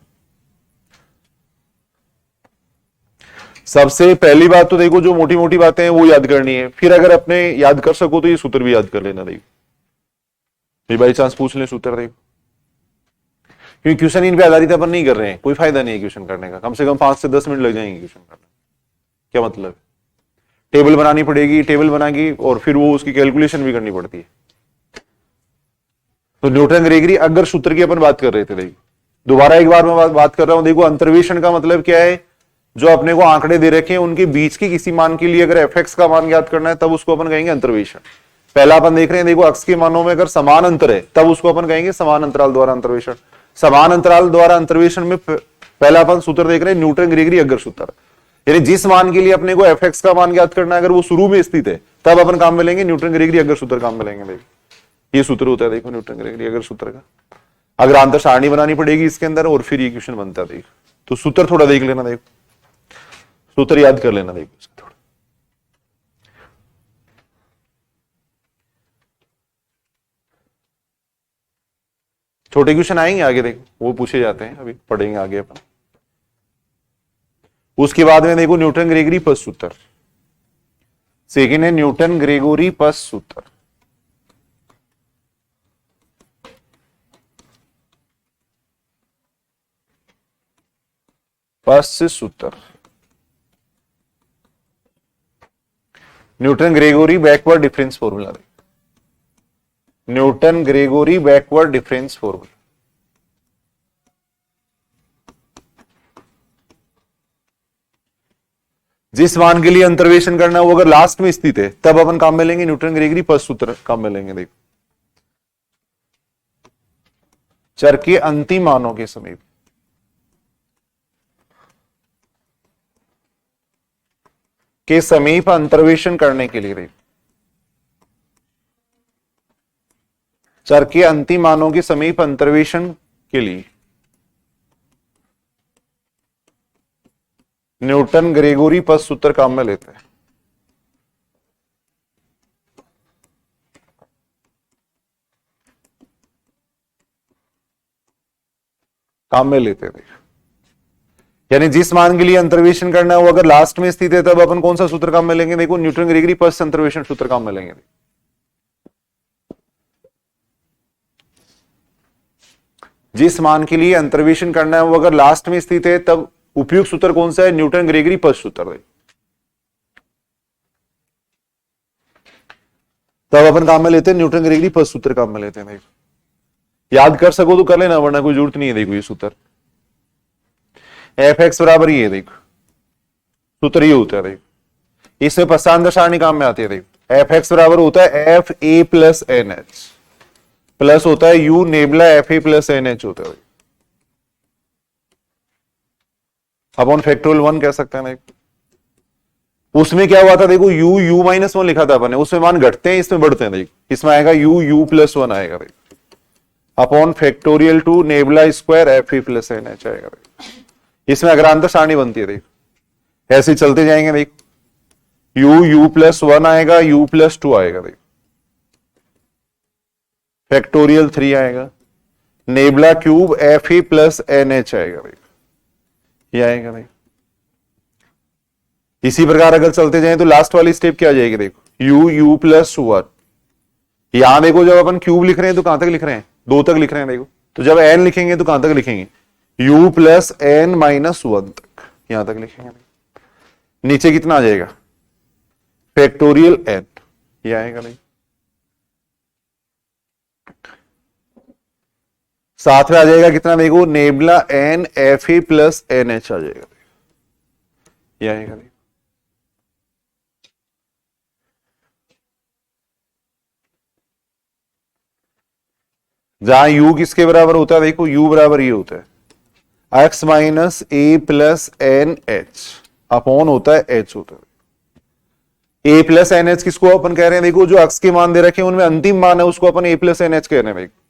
सबसे पहली बात तो देखो जो मोटी मोटी बातें हैं वो याद करनी है, फिर अगर अपने याद कर सको तो ये सूत्र भी याद कर लेना, देखो बाई चांस पूछ ले सूत्र, देखो क्योंकि क्वेश्चन इन पे आधारित अपन नहीं कर रहे हैं, कोई फायदा नहीं है क्वेश्चन करने का, कम से कम 5 से 10 मिनट लग जाएंगे क्वेश्चन करने। क्या मतलब, टेबल बनानी पड़ेगी, टेबल बनाएगी और फिर वो उसकी कैलकुलेशन भी करनी पड़ती है। तो न्यूटन ग्रेगरी अगर सूत्र की अपन बात कर रहे थे, देखो दोबारा एक बार मैं बात कर रहा हूं, देखो अंतर्वेशन का मतलब क्या है, जो अपने को आंकड़े दे रखे हैं उनके बीच के किसी मान के लिए अगर fx का मान ज्ञात करना है तब उसको अपन कहेंगे अंतर्वेशन। पहला अपन देख रहे हैं, देखो अक्ष के मानों में अगर समान अंतर है तब उसको अपन कहेंगे समान अंतराल द्वारा अंतर्वेशन। समान अंतराल द्वारा अंतर्वेशन में पहला अपन सूत्र देख रहे हैं न्यूटन ग्रेगरी अगर सूत्र, यानी जिस मान के लिए अपने को fx का मान ज्ञात करना है अगर वो शुरू में स्थित है तब अपन काम में लेंगे न्यूटन ग्रेगरी अगर सूत्र काम में लेंगे। देखो ये सूत्र होता है, देखो न्यूटन ग्रेगरी अगर सूत्र का, अगर आंतर सारणी बनानी पड़ेगी इसके अंदर और फिर ये क्वेश्चन बनता है। देखो तो सूत्र थोड़ा देख लेना, देखो सूत्र याद कर लेना, देखो थोड़ा छोटे क्वेश्चन आएंगे आगे, देखो वो पूछे जाते हैं, अभी पढ़ेंगे आगे अपन। उसके बाद में देखो न्यूटन ग्रेगरी पस सूत्र, सेकेंड है न्यूटन ग्रेगोरी पस सूत्र। पस सूत्र Newton Gregory backward difference formula, Newton Gregory backward difference formula. जिस मान के लिए अंतर्वेशन करना है वो अगर लास्ट में स्थित है तब अपन काम में लेंगे न्यूटन ग्रेगरी पस सूत्र काम में लेंगे। देखो चर के अंतिम मानों के समीप अंतर्वेशन करने के लिए, चर के अंतिम मानों के समीप अंतर्वेशन के लिए न्यूटन ग्रेगोरी पस सूत्र काम में लेते हैं। काम में लेते हैं, यानी जिस मान के लिए अंतर्वेशन करना है वो अगर लास्ट में स्थित है तब अपन कौन सा सूत्र काम में लेंगे, देखो न्यूटन ग्रेगरी पस अंतर्वेशन सूत्र काम में लेंगे। जिस मान के लिए अंतर्वेशन करना है वो अगर लास्ट में स्थित है तब उपयुक्त सूत्र कौन सा है, न्यूटन ग्रेगरी पस सूत्र। तब अपन काम में लेते हैं न्यूटन ग्रेगरी पस सूत्र काम में लेते हैं। देखो याद कर सको तो कर लेना, वरना कोई जरूरत नहीं है। देखो ये सूत्र fx बराबर ये, देखो सूत्र ये होता है, देखो इसमें पश्चांतर सारणी काम में आती है। देखो fx बराबर होता है F A plus N H plus होता है u nabla F A plus N H होता है, अपॉन फैक्टोरियल 1 कह सकते हैं। उसमें क्या हुआ था, देखो u माइनस 1 लिखा था अपन ने, उसमें मान घटते हैं इसमें बढ़ते हैं। देखो इसमें आएगा u प्लस 1 आएगा, देखो upon factorial 2 nabla square F A plus N H आएगा। इसमें अग्रांतर सारणी बनती है, देखो ऐसे चलते जाएंगे। देखो u प्लस 1 आएगा, u प्लस 2 आएगा, देखो फैक्टोरियल 3 आएगा, nabla cube F A plus N H आएगा, देखो ये आएगा। देखो इसी प्रकार अगर चलते जाएं तो लास्ट वाली स्टेप क्या आ जाएगी, देखो u प्लस 1। यहां देखो जब अपन क्यूब लिख रहे हैं तो कहां तक लिख रहे हैं, 2 तक लिख रहे हैं। देखो तो जब n लिखेंगे तो कहां तक लिखेंगे, u प्लस एन माइनस 1 तक, यहां तक लिखेंगे। नीचे कितना आ जाएगा, फैक्टोरियल n, ये आएगा। नहीं साथ में आ जाएगा कितना, देखो nabla N F A plus N H आ जाएगा, ये आएगा। जहां u किसके बराबर होता है, देखो u बराबर ये होता है x माइनस ए प्लस एन एच अपॉन होता है एच होता है। ए प्लस एन एच किसको अपन कह रहे हैं, देखो जो अक्स के मान दे रखे हैं उनमें अंतिम मान है उसको अपन ए प्लस एन एच कह रहे हैं। देखो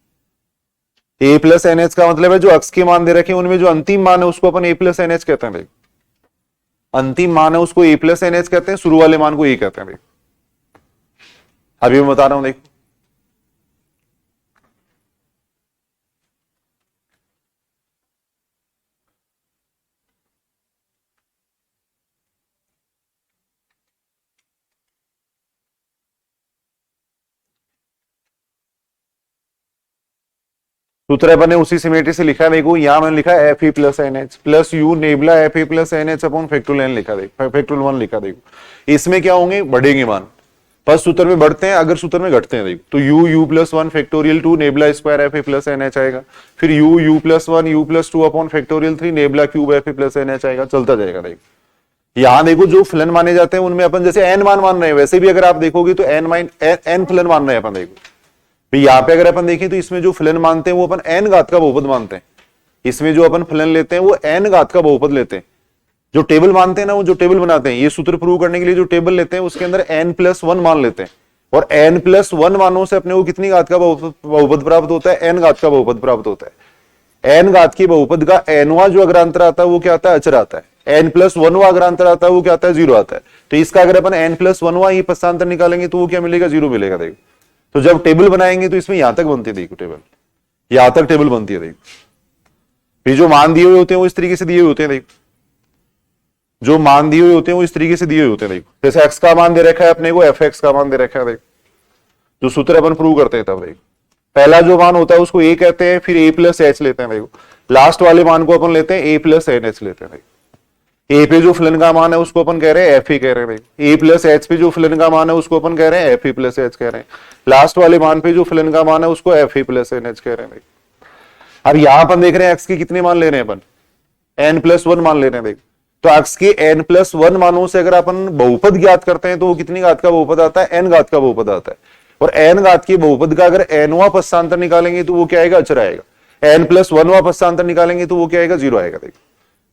ए प्लस एन एच का मतलब है जो अक्स के मान दे रखे हैं उनमें जो अंतिम मान है उसको अपन ए प्लस एन एच कहते हैं। देखो अंतिम मान है उसको ए प्लस एन एच कहते हैं, शुरू वाले मान को ए कहते हैं। देखो अभी मैं बता रहा हूं, देखो सूत्र अपन ने उसी सिमेट्री से लिखा है। देखो यहां मैंने लिखा है F E plus N H plus u nabla F E plus N H upon factorial N लिखा। देखो फैक्टोरियल वन लिखा। देखो इसमें क्या होंगे, बढ़ेंगे मान, फर्स्ट सूत्र में बढ़ते हैं, अगर सूत्र में घटते हैं देखो तो u u plus one factorial two nabla square F A plus N H आएगा, फिर u u plus one u plus two upon factorial three nabla cube F A plus N H आएगा, चलता जाएगा। देखो यहां देखो जो फलन माने जाते हैं उनमें अपन जैसे एन मान रहे हैं, वैसे भी अगर आप देखोगे तो एन फलन मान रहे हैं अपन। देखो यहाँ पे अगर अपन देखें तो इसमें जो फलन मानते हैं वो अपन एन घात का बहुपद मानते हैं। इसमें जो अपन फलन लेते हैं वो एन घात का बहुपद लेते हैं। जो टेबल मानते हैं ना, वो जो टेबल बनाते हैं ये सूत्र प्रूव करने के लिए जो टेबल लेते हैं उसके अंदर एन प्लस वन मान लेते हैं, और एन प्लस वन मानों से अपने को कितनी घात का बहुपद प्राप्त होता है, एन घात का बहुपद प्राप्त होता है। एन घात की बहुपद का एनवा जो अग्रांतर आता है वो क्या आता है, अचर आता है। एन प्लस वनवा अग्रांतर आता है वो क्या आता है, जीरो आता है। तो इसका अगर अपन एन प्लस वनवा ही पश्चांतर निकालेंगे तो वो क्या मिलेगा, जीरो मिलेगा। देखो तो जब टेबल बनाएंगे तो इसमें यहां तक बनती है, देखो टेबल यहां तक टेबल बनती है। देखो ये जो मान दिए हुए होते हैं वो इस तरीके से दिए हुए होते हैं। देखो जो मान दिए हुए होते हैं वो इस तरीके से दिए हुए होते हैं। देखो जैसे एक्स का मान दे रखा है अपने को, एफ एक्स का मान दे रखा है। देखो जो सूत्र अपन प्रूव करते हैं तब देखो पहला जो मान होता है उसको ए कहते हैं, फिर ए प्लस एच लेते हैं। देखो लास्ट वाले मान को अपन लेते हैं ए प्लस एन एच लेते हैं। ए पे जो फलन का मान है उसको अपन कह रहे हैं एफ ई कह रहे हैं। ए प्लस एच पे जो फलन का मान है उसको अपन कह रहे हैं एफ ई प्लस एच कह रहे हैं। लास्ट वाले मान पे जो फलन का मान है उसको F E plus N H कह रहे हैं। अब यहां अपन देख रहे हैं एक्स के कितने मान ले रहे हैं अपन, एन प्लस वन मान ले रहे हैं। देख तो एक्स के एन प्लस वन मानों से अगर अपन बहुपद ज्ञात करते हैं तो वो कितनी घात का बहुपद आता है, एन घात का बहुपद आता है। और एन घात की बहुपद का अगर एनवा पश्चांतर निकालेंगे तो वो क्या आएगा, अचर आएगा। एन प्लस वनवा पश्चांतर निकालेंगे तो वो क्या आएगा, जीरो आएगा। देखो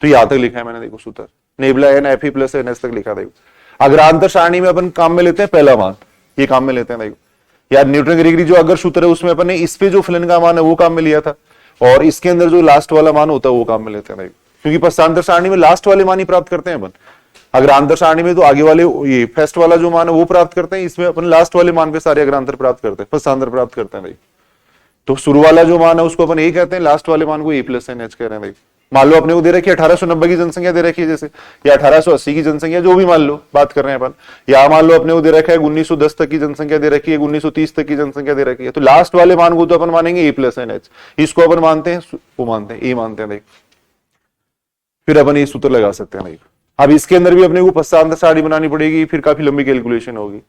तो यहां तक लिखा है मैंने, देखो सूत्र nabla N F E plus N S तक लिखा। देखो अग्रांतर सारणी में अपन काम में लेते हैं पहला मान, ये काम में लेते हैं। देखो यार न्यूटन ग्रीगरी जो अगर सूत्र है उसमें अपन ने इस पे जो फलन का मान है वो काम में लिया था, और इसके अंदर जो लास्ट वाला मान होता है वो काम में लेते हैं। देखो क्योंकि पश्चांतर सारणी में लास्ट वाले मान ही प्राप्त करते हैं अपन, अग्रांतर सारणी में तो आगे वाले ये फर्स्ट वाला जो मान है वो प्राप्त करते हैं, इसमें अपन लास्ट वाले मान पे सारे अग्रांतर प्राप्त करते हैं, पश्चांतर प्राप्त करते हैं। तो शुरू वाला जो मान है उसको अपन ए कहते हैं, लास्ट वाले मान को ए प्लस एन एच कह रहे हैं। मान लो अपने को दे रखी है 1890 की जनसंख्या दे रखी है जैसे, या 1880 की जनसंख्या जो भी मान लो बात कर रहे हैं अपन, या मान लो अपने को दे रखा है 1910 तक की जनसंख्या दे रखी है, 1930 तक की जनसंख्या दे रखी है। तो लास्ट वाले मान को तो अपन मानेंगे ए प्लस एन एच, इसको अपन मानते हैं, वो मानते हैं ए मानते हैं। देख फिर अपन ये सूत्र लगा सकते हैं। देख अब इसके अंदर भी अपने को पश्चांतर सारणी बनानी पड़ेगी, फिर काफी लंबी कैलकुलेशन होगी।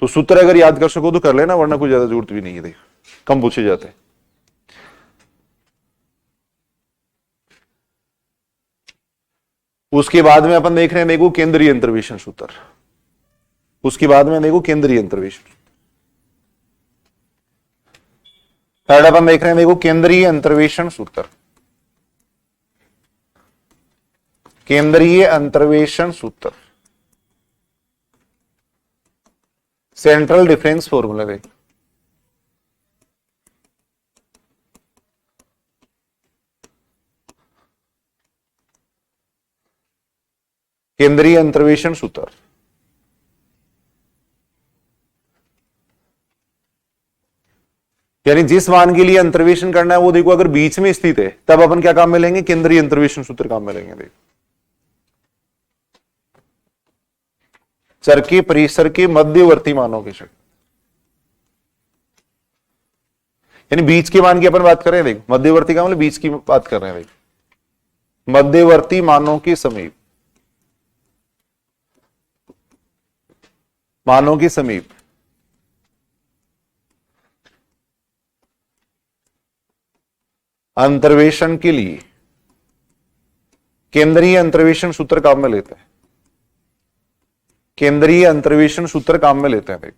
तो सूत्र अगर याद कर सको तो कर लेना, वरना कोई ज्यादा जरूरत भी नहीं है। देख कम पूछे जाते हैं। उसके बाद में अपन देख रहे हैं देखो केंद्रीय अंतर्वेशन सूत्र, उसके बाद में देखो केंद्रीय अंतर्वेशन। थर्ड अपन देख रहे हैं देखो केंद्रीय अंतर्वेशन सूत्र, केंद्रीय अंतर्वेशन सूत्र, सेंट्रल डिफरेंस फॉर्मूला। देख केंद्रीय अंतर्वेशन सूत्र यानी जिस मान के लिए अंतर्वेशन करना है वो देखो अगर बीच में स्थित है तब अपन क्या काम में लेंगे, केंद्रीय अंतर्वेशन सूत्र काम में लेंगे। देखो चर के परिसर के मध्यवर्ती मानों के शक्ति, यानी बीच के मान की अपन बात कर रहे हैं। देखो मध्यवर्ती का मतलब बीच की बात कर रहे हैं। देखो मध्यवर्ती मानों के समीप, मानों के समीप अंतर्वेशन के लिए केंद्रीय अंतर्वेशन सूत्र काम में लेते हैं, केंद्रीय अंतर्वेशन सूत्र काम में लेते हैं। देख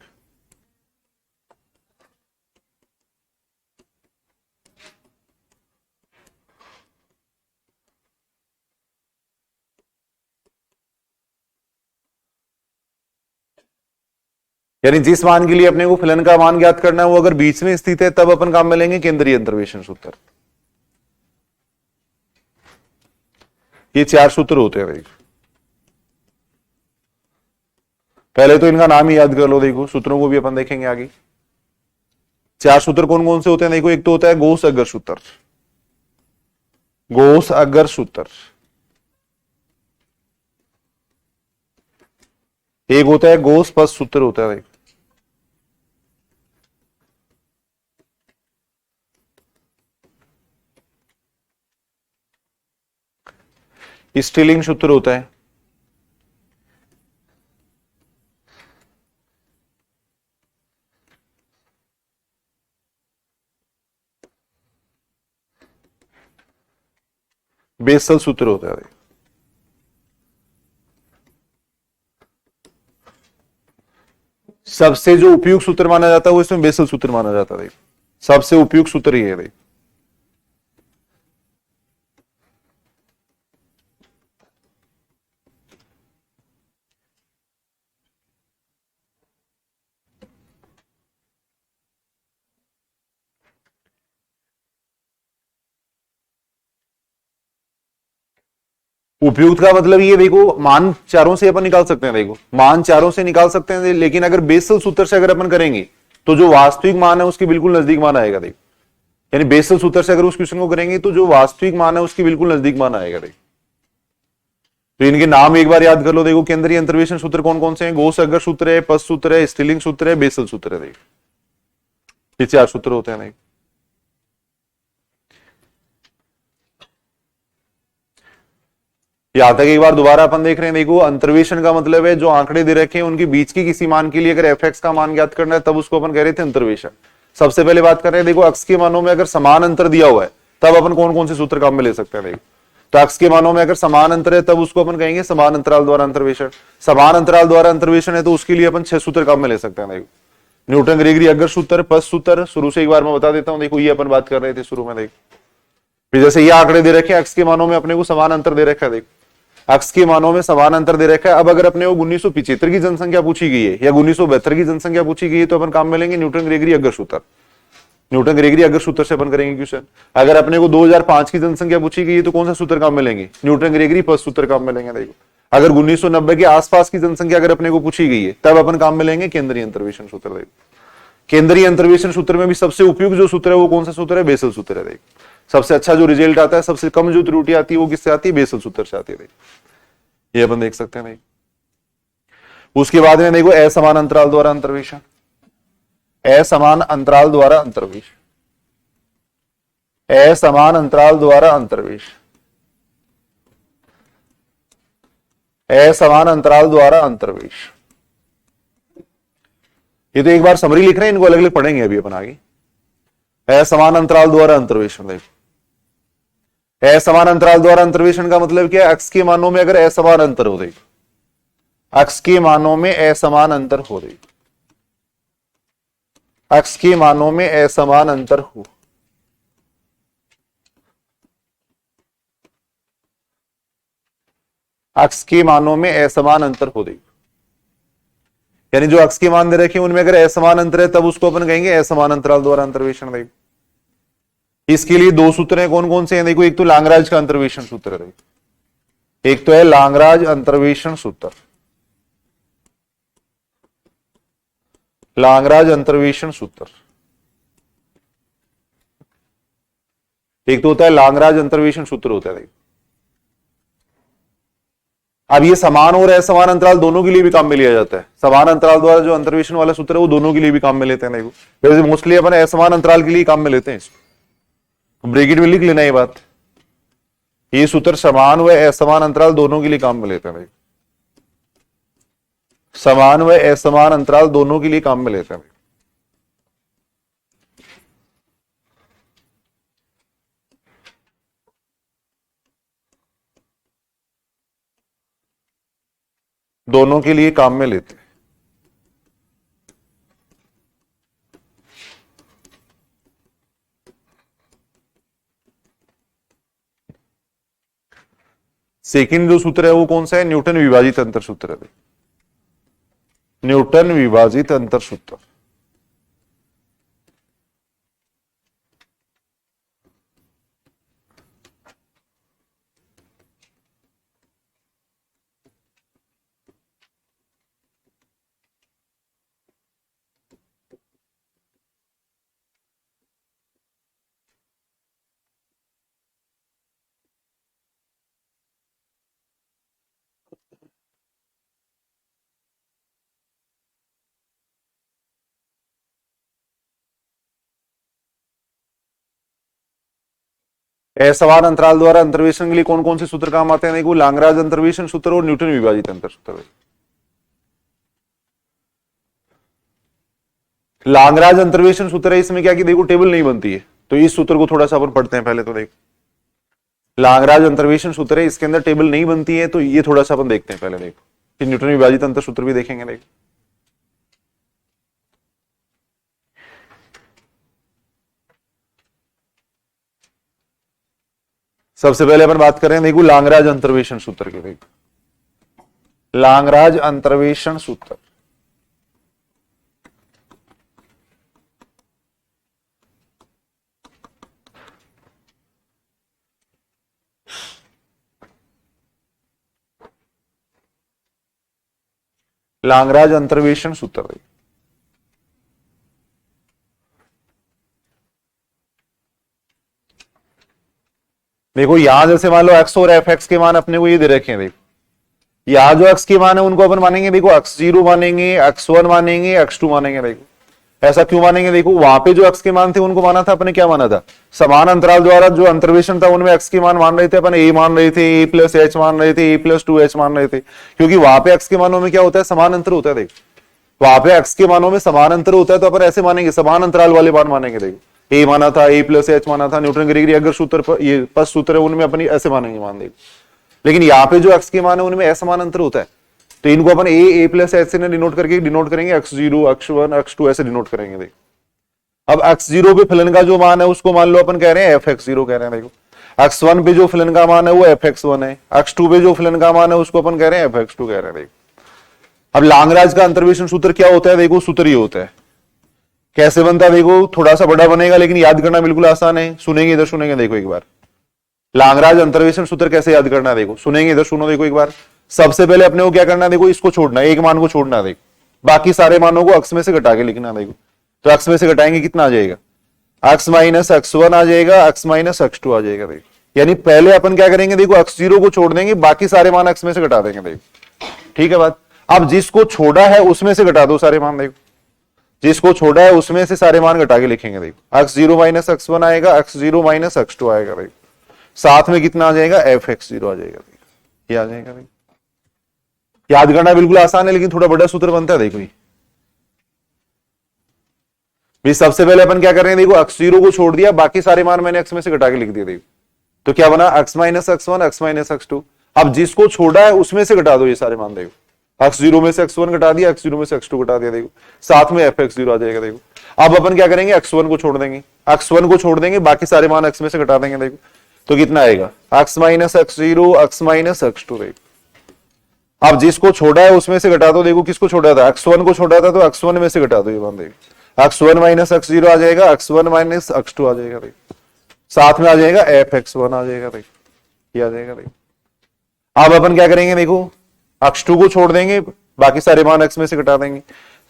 यानी जिस मान के लिए अपने को फलन का मान ज्ञात करना है वो अगर बीच में स्थित है तब अपन काम में लेंगे केंद्रीय अंतर्वेशन सूत्र। ये 4 सूत्र होते हैं भाई। पहले तो इनका नाम ही याद कर लो, देखो सूत्रों को भी अपन देखेंगे आगे। 4 सूत्र कौन कौन से होते हैं देखो। एक तो होता है गोस अगर सूत्र, गोस अगर सूत्र। एक होता है गोस पस सूत्र होता है। स्त्रीलिंग सूत्र होता है। बेसल सूत्र होता है। सबसे जो उपयुक्त सूत्र माना जाता है वो इसमें बेसल सूत्र माना जाता है। सबसे उपयुक्त सूत्र ये है। उपयुक्त का मतलब ये देखो, मान चारों से अपन निकाल सकते हैं। देखो मान चारों से निकाल सकते हैं, लेकिन अगर बेसल सूत्र से अगर अपन करेंगे तो जो वास्तविक मान है उसके बिल्कुल नजदीक मान आएगा। देखो यानी बेसल सूत्र से अगर उस क्वेश्चन को करेंगे तो जो वास्तविक मान है उसके बिल्कुल नजदीक मान आएगा। देखो तो इनके नाम एक बार याद कर लो। देखो केंद्रीय अंतर्वेशन सूत्र कौन कौन से हैं। गोस अगर सूत्र है, पस सूत्र है, स्त्रीलिंग सूत्र है, बेसल सूत्र है। देखो ये 4 सूत्र होते हैं। देखो यहां तक एक बार दोबारा अपन देख रहे हैं। देखो अंतर्वेशन का मतलब है जो आंकड़े दे रखे हैं उनके बीच की किसी मान के लिए अगर एफ एक्स का मान ज्ञात करना है तब उसको अपन कह रहे थे अंतर्वेशन। सबसे पहले बात कर रहे हैं देखो अक्ष के मानों में अगर समान अंतर दिया हुआ है तब अपन कौन कौन से सूत्र काम में ले सकते हैं। देखो तो अक्ष के मानों में अगर समान अंतर है तब उसको अपन कहेंगे समान अंतराल द्वारा अंतर्वेशन। समान अंतराल द्वारा अंतर्वेशन है तो उसके लिए अपन 6 सूत्र काम में ले सकते हैं। देखो न्यूटन ग्रेगरी अगर सूत्र, पस सूत्र, शुरू से एक बार मैं बता देता हूं। देखो ये अपन बात कर रहे थे शुरू में। देखो फिर जैसे ये आंकड़े दे रखे हैं, अक्ष के मानों में अपने को समान अंतर दे रखा है। देखो अक्ष के मानों में समान अंतर दे रखा है। अब अगर अपने को 1975 की जनसंख्या पूछी गई है या 1972 की जनसंख्या पूछी गई है तो अपन काम में लेंगे न्यूटन ग्रेगरी अगर सूत्र। न्यूटन ग्रेगरी अगर सूत्र से अपन करेंगे क्वेश्चन। अगर अपने को 2005 की जनसंख्या पूछी गई है तो कौन सा सूत्र काम में लेंगे। न्यूटन ग्रेगरी पस सूत्र काम में लेंगे। देखो अगर 1990 के आसपास की जनसंख्या अगर अपने को पूछी गई है तब अपन काम में लेंगे केंद्रीय अंतर्वेशन सूत्र। देखो केंद्रीय अंतर्वेशन सूत्र में भी सबसे उपयुक्त जो सूत्र है वो कौन सा सूत्र है। बेसल सूत्र है। देखो सबसे अच्छा जो रिजल्ट आता है, सबसे कम जो त्रुटि आती है वो किससे आती है। बेसल सूत्र से आती है। देखो ये अपन देख सकते हैं। उसके बाद में देखो असमान अंतराल द्वारा अंतर्वेशन, असमान अंतराल द्वारा अंतर्वेशन, असमान अंतराल द्वारा अंतर्वेशन, असमान अंतराल द्वारा अंतर्वेशन। ये तो एक बार समरी लिख रहे हैं, इनको अलग अलग पढ़ेंगे अभी अपन आगे। असमान अंतराल द्वारा अंतर्वेशन। देखो असमान अंतराल द्वारा अंतर्वेशन का मतलब क्या है। अक्ष के मानों में अगर असमान अंतर हो। देखो अक्ष के मानों में असमान अंतर हो। देखो अक्ष के मानों में असमान अंतर हो। अक्ष के मानों में असमान अंतर हो। देखो यानी जो अक्ष के मान दे रखे हैं उनमें अगर असमान अंतर है तब उसको अपन कहेंगे असमान अंतराल द्वारा अंतर्वेशन। देखो इसके लिए 2 सूत्र हैं। कौन कौन से हैं। देखो एक तो लांगराज का अंतर्वेशन सूत्र है। एक तो है लांगराज अंतर्वेशन सूत्र, लांगराज अंतर्वेशन सूत्र। एक तो होता है लांगराज अंतर्वेशन सूत्र होता है। अब ये समान और असमान अंतराल दोनों के लिए भी काम में लिया जाता है। समान अंतराल द्वारा जो अंतर्वेशन वाला सूत्र है वो दोनों के लिए भी काम में लेते हैं। देखो वैसे मोस्टली अपन असमान अंतराल के लिए काम में लेते हैं इसको। ब्रैकेट में लिख लेना ये बात। ये सूत्र समान व असमान अंतराल दोनों के लिए काम में लेते हैं। समान व असमान अंतराल दोनों के लिए काम में लेते हैं। दोनों के लिए काम में लेते हैं। सेकंड जो सूत्र है वो कौन सा है। न्यूटन विभाजित अंतर सूत्र है। न्यूटन विभाजित अंतर सूत्र। समान अंतराल द्वारा अंतर्वेशन के लिए कौन कौन से सूत्र काम आते हैं? देखो, लाग्रांज अंतर्वेशन सूत्र और न्यूटन विभाजित अंतर सूत्र। लाग्रांज अंतर्वेशन सूत्र है, इसमें क्या कि देखो टेबल नहीं बनती है, तो इस सूत्र को थोड़ा सा अपन पढ़ते हैं पहले। तो देखो, लाग्रांज अंतर्वेशन सूत्र है, इसके अंदर टेबल नहीं बनती है, तो ये थोड़ा सा अपन देखते हैं पहले। देखो, फिर न्यूटन विभाजित अंतर सूत्र भी देखेंगे। देखो, सबसे पहले अपन बात करें, देखो लाग्रांज अंतर्वेशन सूत्र के। देखो, लाग्रांज अंतर्वेशन सूत्र, लाग्रांज अंतर्वेशन सूत्र। देखो, यहां जैसे मान लो एक्स और एफ एक्स के मान अपने को ये दे रखे हैं। देखो, यहां जो एक्स के मान है उनको अपन मानेंगे, देखो x0 मानेंगे, x1 मानेंगे, x2 मानेंगे। देखो, ऐसा क्यों मानेंगे? देखो, वहां पे जो एक्स के मान थे उनको माना था अपने, क्या माना था? समान अंतराल द्वारा जो अंतर्वेशन था उनमें एक्स के मान मान रहे थे अपन, ए मान रहे थे, ए प्लस एच मान रहे थे, ए प्लस 2h मान रहे थे, क्योंकि वहां पे एक्स के मानों में क्या होता है? समान अंतर होता है। देखो, वहां पे एक्स के मानों में समान अंतर होता है, तो अपन ऐसे मानेंगे, समान अंतराल वाले मान मानेंगे। देखो, ए माना था, ए प्लस एच माना था, न्यूटन ग्रीगरी अगर सूत्र पर ये पस सूत्र है उनमें अपनी ऐसे मानेंगे मान। देखो, लेकिन यहाँ पे जो एक्स के मान है उनमें असमान अंतर होता है, तो इनको अपन ए प्लस एच से डिनोट करके डिनोट करेंगे, x0, x1, x2 ऐसे डिनोट करेंगे। देखो, अब x0 पे फलन का जो मान है उसको मान लो अपन कह रहे हैं fx0 कह रहे हैं। देखो, x1 पे जो फलन का मान है वो fx1 है, x2 पे जो फलन का मान है उसको अपन कह रहे हैं fx2 कह रहे हैं। देखो, अब लाग्रांज का अंतर्वेशन सूत्र क्या होता है? देखो, सूत्र ये होता है, कैसे बनता है? देखो, थोड़ा सा बड़ा बनेगा लेकिन याद करना बिल्कुल आसान है। सुनेंगे इधर, सुनेंगे, देखो एक बार, लाग्रांज अंतर्वेशन सूत्र कैसे याद करना है? देखो, सुनेंगे इधर, सुनो, देखो एक बार। सबसे पहले अपने को क्या करना है? देखो, इसको छोड़ना है, एक मान को छोड़ना है। देखो, बाकी सारे मानों को अक्स में से घटा के लिखना है। देखो, तो अक्स में से घटाएंगे, कितना आ जाएगा? x माइनस x1 आ जाएगा, x माइनस x2 आ जाएगा। देखो, यानी पहले अपन क्या करेंगे? देखो, x0 को छोड़ देंगे, बाकी सारे मान x में से घटा देंगे। देखो, ठीक है बात। अब जिसको छोड़ा है उसमें से घटा दो सारे मान। देखो, जिसको छोड़ा है उसमें से सारे मान घटा के लिखेंगे। देखो, x0 माइनस x1 आएगा, x0 माइनस x2 आएगा। देखो, साथ में कितना आ जाएगा? fx0 आ जाएगा। ये आ जाएगा। देखो, याद करना बिल्कुल आसान है, लेकिन थोड़ा बड़ा सूत्र बनता है। देखो, भी सबसे पहले अपन क्या कर रहे हैं? देखो, x0 को छोड़ दिया, बाकी सारे मान मैंने x में से घटा के लिख दिया। देखो, तो क्या बना? x minus x1, x minus x2। अब जिसको छोड़ा है उसमें से घटा दो ये सारे मान। देखो, x0 में से x1 घटा दिया, x0 में से x2 घटा दिया। देखो, साथ में fx0 आ जाएगा। देखो, अब अपन क्या करेंगे? x1 को छोड़ देंगे, x1 को छोड़ देंगे, बाकी सारे मान x में से घटा देंगे। देखो, तो कितना आएगा? x minus x0, x minus x2। देखो, अब जिसको छोड़ा है उसमें से घटा दो। देखो, किसको छोड़ा था? x1 को छोड़ा था, तो x1 में से घटा दो ये मान। देखो, x1 माइनस x0 आ जाएगा, x1 माइनस x2 आ जाएगा। देखो, साथ में आ जाएगा fx1 आ जाएगा। देखो, ये आ जाएगा। देखो, अब अपन क्या करेंगे? देखो, x2 को छोड़ देंगे, बाकी सारे मान x में से घटा देंगे,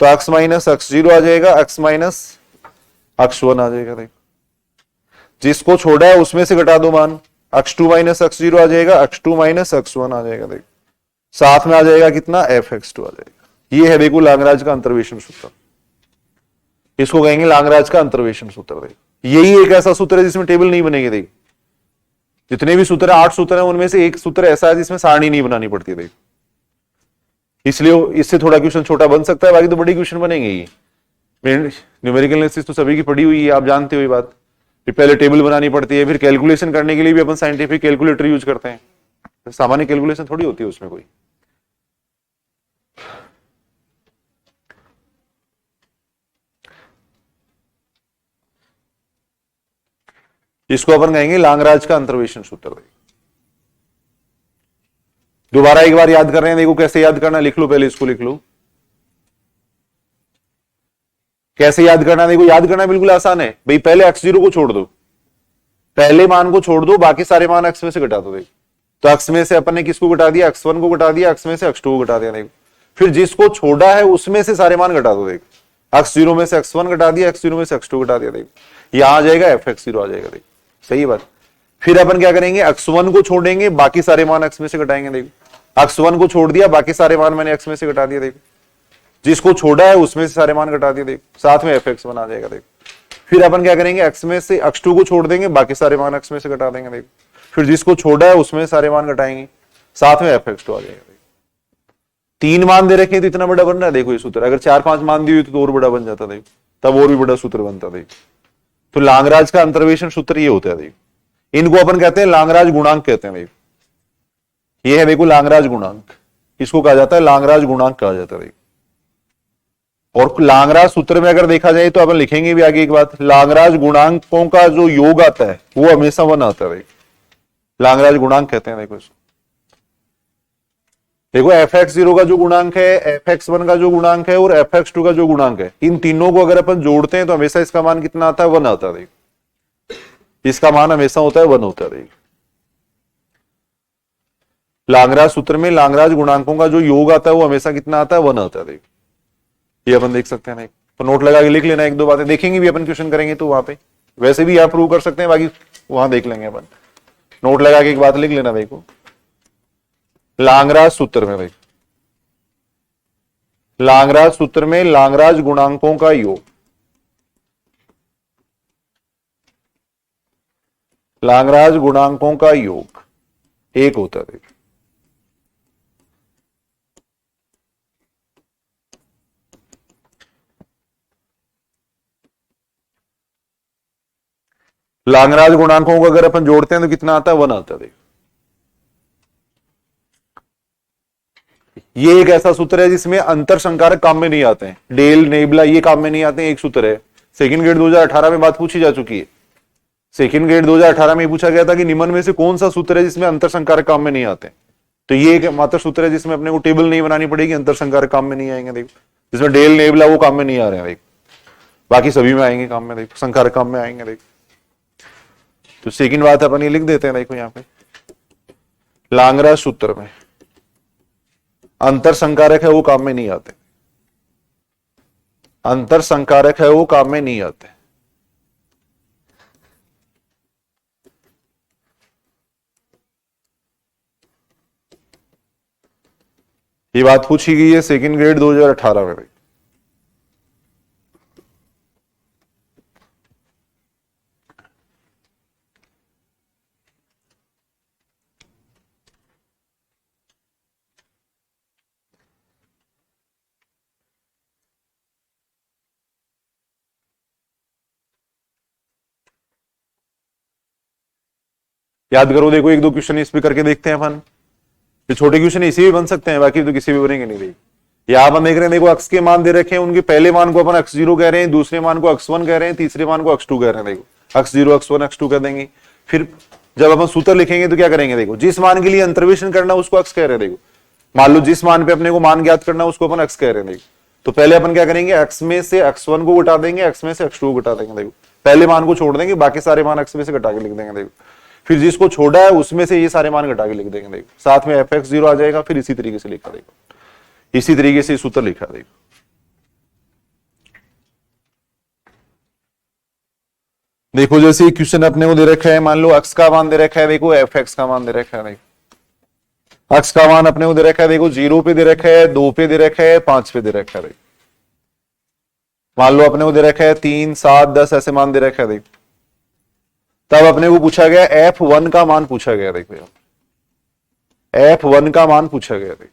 तो x माइनस x0 आ जाएगा, x माइनस x1 आ जाएगा। देखो, जिसको छोड़ा है उसमें से घटा दो मान, x2 माइनस x0 आ जाएगा, x2 माइनस x1 आ जाएगा। देखो, साथ में आ जाएगा कितना? fx2 आ जाएगा। ये है देखो लाग्रांज का अंतर्वेशन सूत्र, इसको कहेंगे लाग्रांज का अंतर्वेशन सूत्र। देखो, यही एक ऐसा सूत्र है जिसमें टेबल नहीं बनेगी। देखो, जितने भी सूत्र है, 8 सूत्र है, उनमें से एक सूत्र ऐसा है जिसमें सारणी नहीं बनानी पड़ती। देखो, इसलिए इससे थोड़ा क्वेश्चन छोटा बन सकता है, बाकी तो बड़ी क्वेश्चन बनेंगे। ये न्यूमेरिकल एनालिसिस तो सभी की पढ़ी हुई है, आप जानते हो ये बात। फिर पहले टेबल बनानी पड़ती है, फिर कैलकुलेशन करने के लिए भी अपन साइंटिफिक कैलकुलेटर यूज करते हैं, सामान्य कैलकुलेशन थोड़ी होती है उसमें कोई। इसको अपन कहेंगे लाग्रांज का अंतर्वेशन सूत्र। दोबारा एक बार याद कर रहे हैं, देखो कैसे याद करना, लिख लो पहले, इसको लिख लो। कैसे याद करना, देखो याद करना बिल्कुल आसान है भाई, पहले x0 को छोड़ दो, पहले मान को छोड़ दो, बाकी सारे मान x में से घटा दो। देखो तो x में से अपन ने किसको घटा दिया, x1 को घटा दिया, x में से x2 को घटा दिया। देखो फिर जिसको छोड़ा है उसमें से सारे मान घटा दो। देखो x0 में से x1 घटा दिया, x0 में से x2 घटा दिया। देखो यहां आ जाएगा fx0 आ जाएगा। देखो सही बात। फिर अपन क्या करेंगे, x1 को छोड़ेंगे, बाकी सारे मान x में से घटाएंगे। देखो x1 को छोड़ दिया, बाकी सारे मान मैंने x में से घटा दिया। देखो जिसको छोड़ा है उसमें से सारे मान घटा दिए। देखो साथ में fx1 आ जाएगा। देखो फिर अपन क्या करेंगे, x में से x2 को छोड़ देंगे, बाकी सारे मान x में से घटा देंगे। देखो फिर जिसको छोड़ा है उसमें सारे मान घटाएंगे, साथ में fx2 आ जाएगा। तीन मान दे रखे तो इतना बड़ा बन रहा है। देखो ये सूत्र, अगर 4-5 मान दी हुई तो और बड़ा बन जाता। देखो तब और भी बड़ा सूत्र बनता। देखो तो लांगराज का अंतर्वेशन सूत्र ये होता है। देखो इनको अपन कहते हैं लांगराज गुणांक कहते हैं। देखो ये है, देखो लांगराज गुणांक, इसको कहा जाता है लांगराज गुणांक कहा जाता है। देखो और लांगराज सूत्र में अगर देखा जाए तो अपन लिखेंगे भी आगे एक बात, लांगराज गुणांकों का जो योग आता है वो हमेशा 1 आता है। लांगराज गुणांक कहते हैं। देखो इसको, देखो fx0 का जो गुणांक है, fx1 का जो गुणांक है और fx2 का जो गुणांक है, इन तीनों को अगर अपन जोड़ते हैं तो हमेशा इसका मान कितना आता है, 1 आता है। इसका मान हमेशा होता है 1 होता है। लांगराज सूत्र में लांगराज गुणांकों का जो योग आता है वो हमेशा कितना आता है, 1 आता है। ये अपन देख सकते हैं। तो नोट लगा के लिख लेना, एक दो बातें देखेंगे भी अपन क्वेश्चन करेंगे तो वहां पे, वैसे भी आप प्रूव कर सकते हैं, बाकी वहां देख लेंगे अपन। नोट लगा के एक बात लिख लेना। देखो लांगराज सूत्र में, देखो लांगराज सूत्र में लांगराज गुणांकों का योग, लांगराज गुणांकों का योग 1 होता है। लांगराज गुणांकों को अगर अपन जोड़ते हैं तो कितना आता है, 1 आता है। ये एक ऐसा सूत्र है जिसमें अंतर संकारक काम में नहीं आते हैं, डेल नेबला ये काम में नहीं आते हैं। एक सूत्र है, सेकंड ग्रेड 2018 में बात पूछी जा चुकी है। सेकंड ग्रेड 2018 में पूछा गया था कि निम्न में से कौन सा सूत्र है जिसमें अंतर संकारक काम में नहीं आते। तो ये एक मात्र सूत्र है जिसमें अपने को टेबल नहीं बनानी पड़ेगी, अंतर संकारक काम में नहीं आएंगे। देखो जिसमें डेल नेबला वो काम में नहीं आ रहे हैं। देखो बाकी सभी में आएंगे काम में। देखो संकारक काम में आएंगे। देखो तो सेकंड बात अपन ये लिख देते हैं। देखो यहाँ पे लांगराज सूत्र में अंतर संकारक है वो काम में नहीं आते, अंतर संकारक है वो काम में नहीं आते। ये बात पूछी गई है सेकंड ग्रेड 2018 में। याद करो, देखो एक दो क्वेश्चन इस पे करके देखते हैं अपन। ये छोटे क्वेश्चन इसी भी बन सकते हैं, बाकी तो किसी भी बनेंगे नहीं। देखिए यहां अपन देख रहे हैं, देखो x के मान दे रखे हैं, उनके पहले मान को अपन x0 कह रहे हैं, दूसरे मान को x1 कह रहे हैं, तीसरे मान को x2 कह रहे हैं। देखो x0 x1 x2 कह देंगे। फिर जब अपन सूत्र लिखेंगे तो क्या करेंगे, देखो जिस मान के लिए अंतर्वेशन करना उसको x कह रहे हैं। देखो मान लो जिस मान पे अपने को मान ज्ञात करना उसको अपन x कह रहे हैं। देखो तो पहले अपन क्या करेंगे, x में से x1 को घटा देंगे, x में से x2 को घटा देंगे। देखो पहले मान को छोड़ देंगे, बाकी सारे मान x में से घटा के लिख देंगे। देखो फिर जिसको छोड़ा है उसमें से ये सारे मान घटा के लिख देंगे। देखो साथ में fx0 आ जाएगा। फिर इसी तरीके से लिखा। देखो इसी तरीके से सूत्र लिखा। देखो जैसे क्वेश्चन अपने को दे रखा है, मान लो x का मान दे रखा है, देखो fx का मान दे रखा है। देखो x का मान अपने को दे रखा है, देखो 0 पे दे रखा है, 2 पे दे रखा है, 5 पे दे रखा है। मान लो अपने को दे रखा है 3, 7, 10 ऐसे मान दे रखा है। देखो तब अपने को पूछा गया f1 का मान पूछा गया। देखो f1 का मान पूछा गया। देखो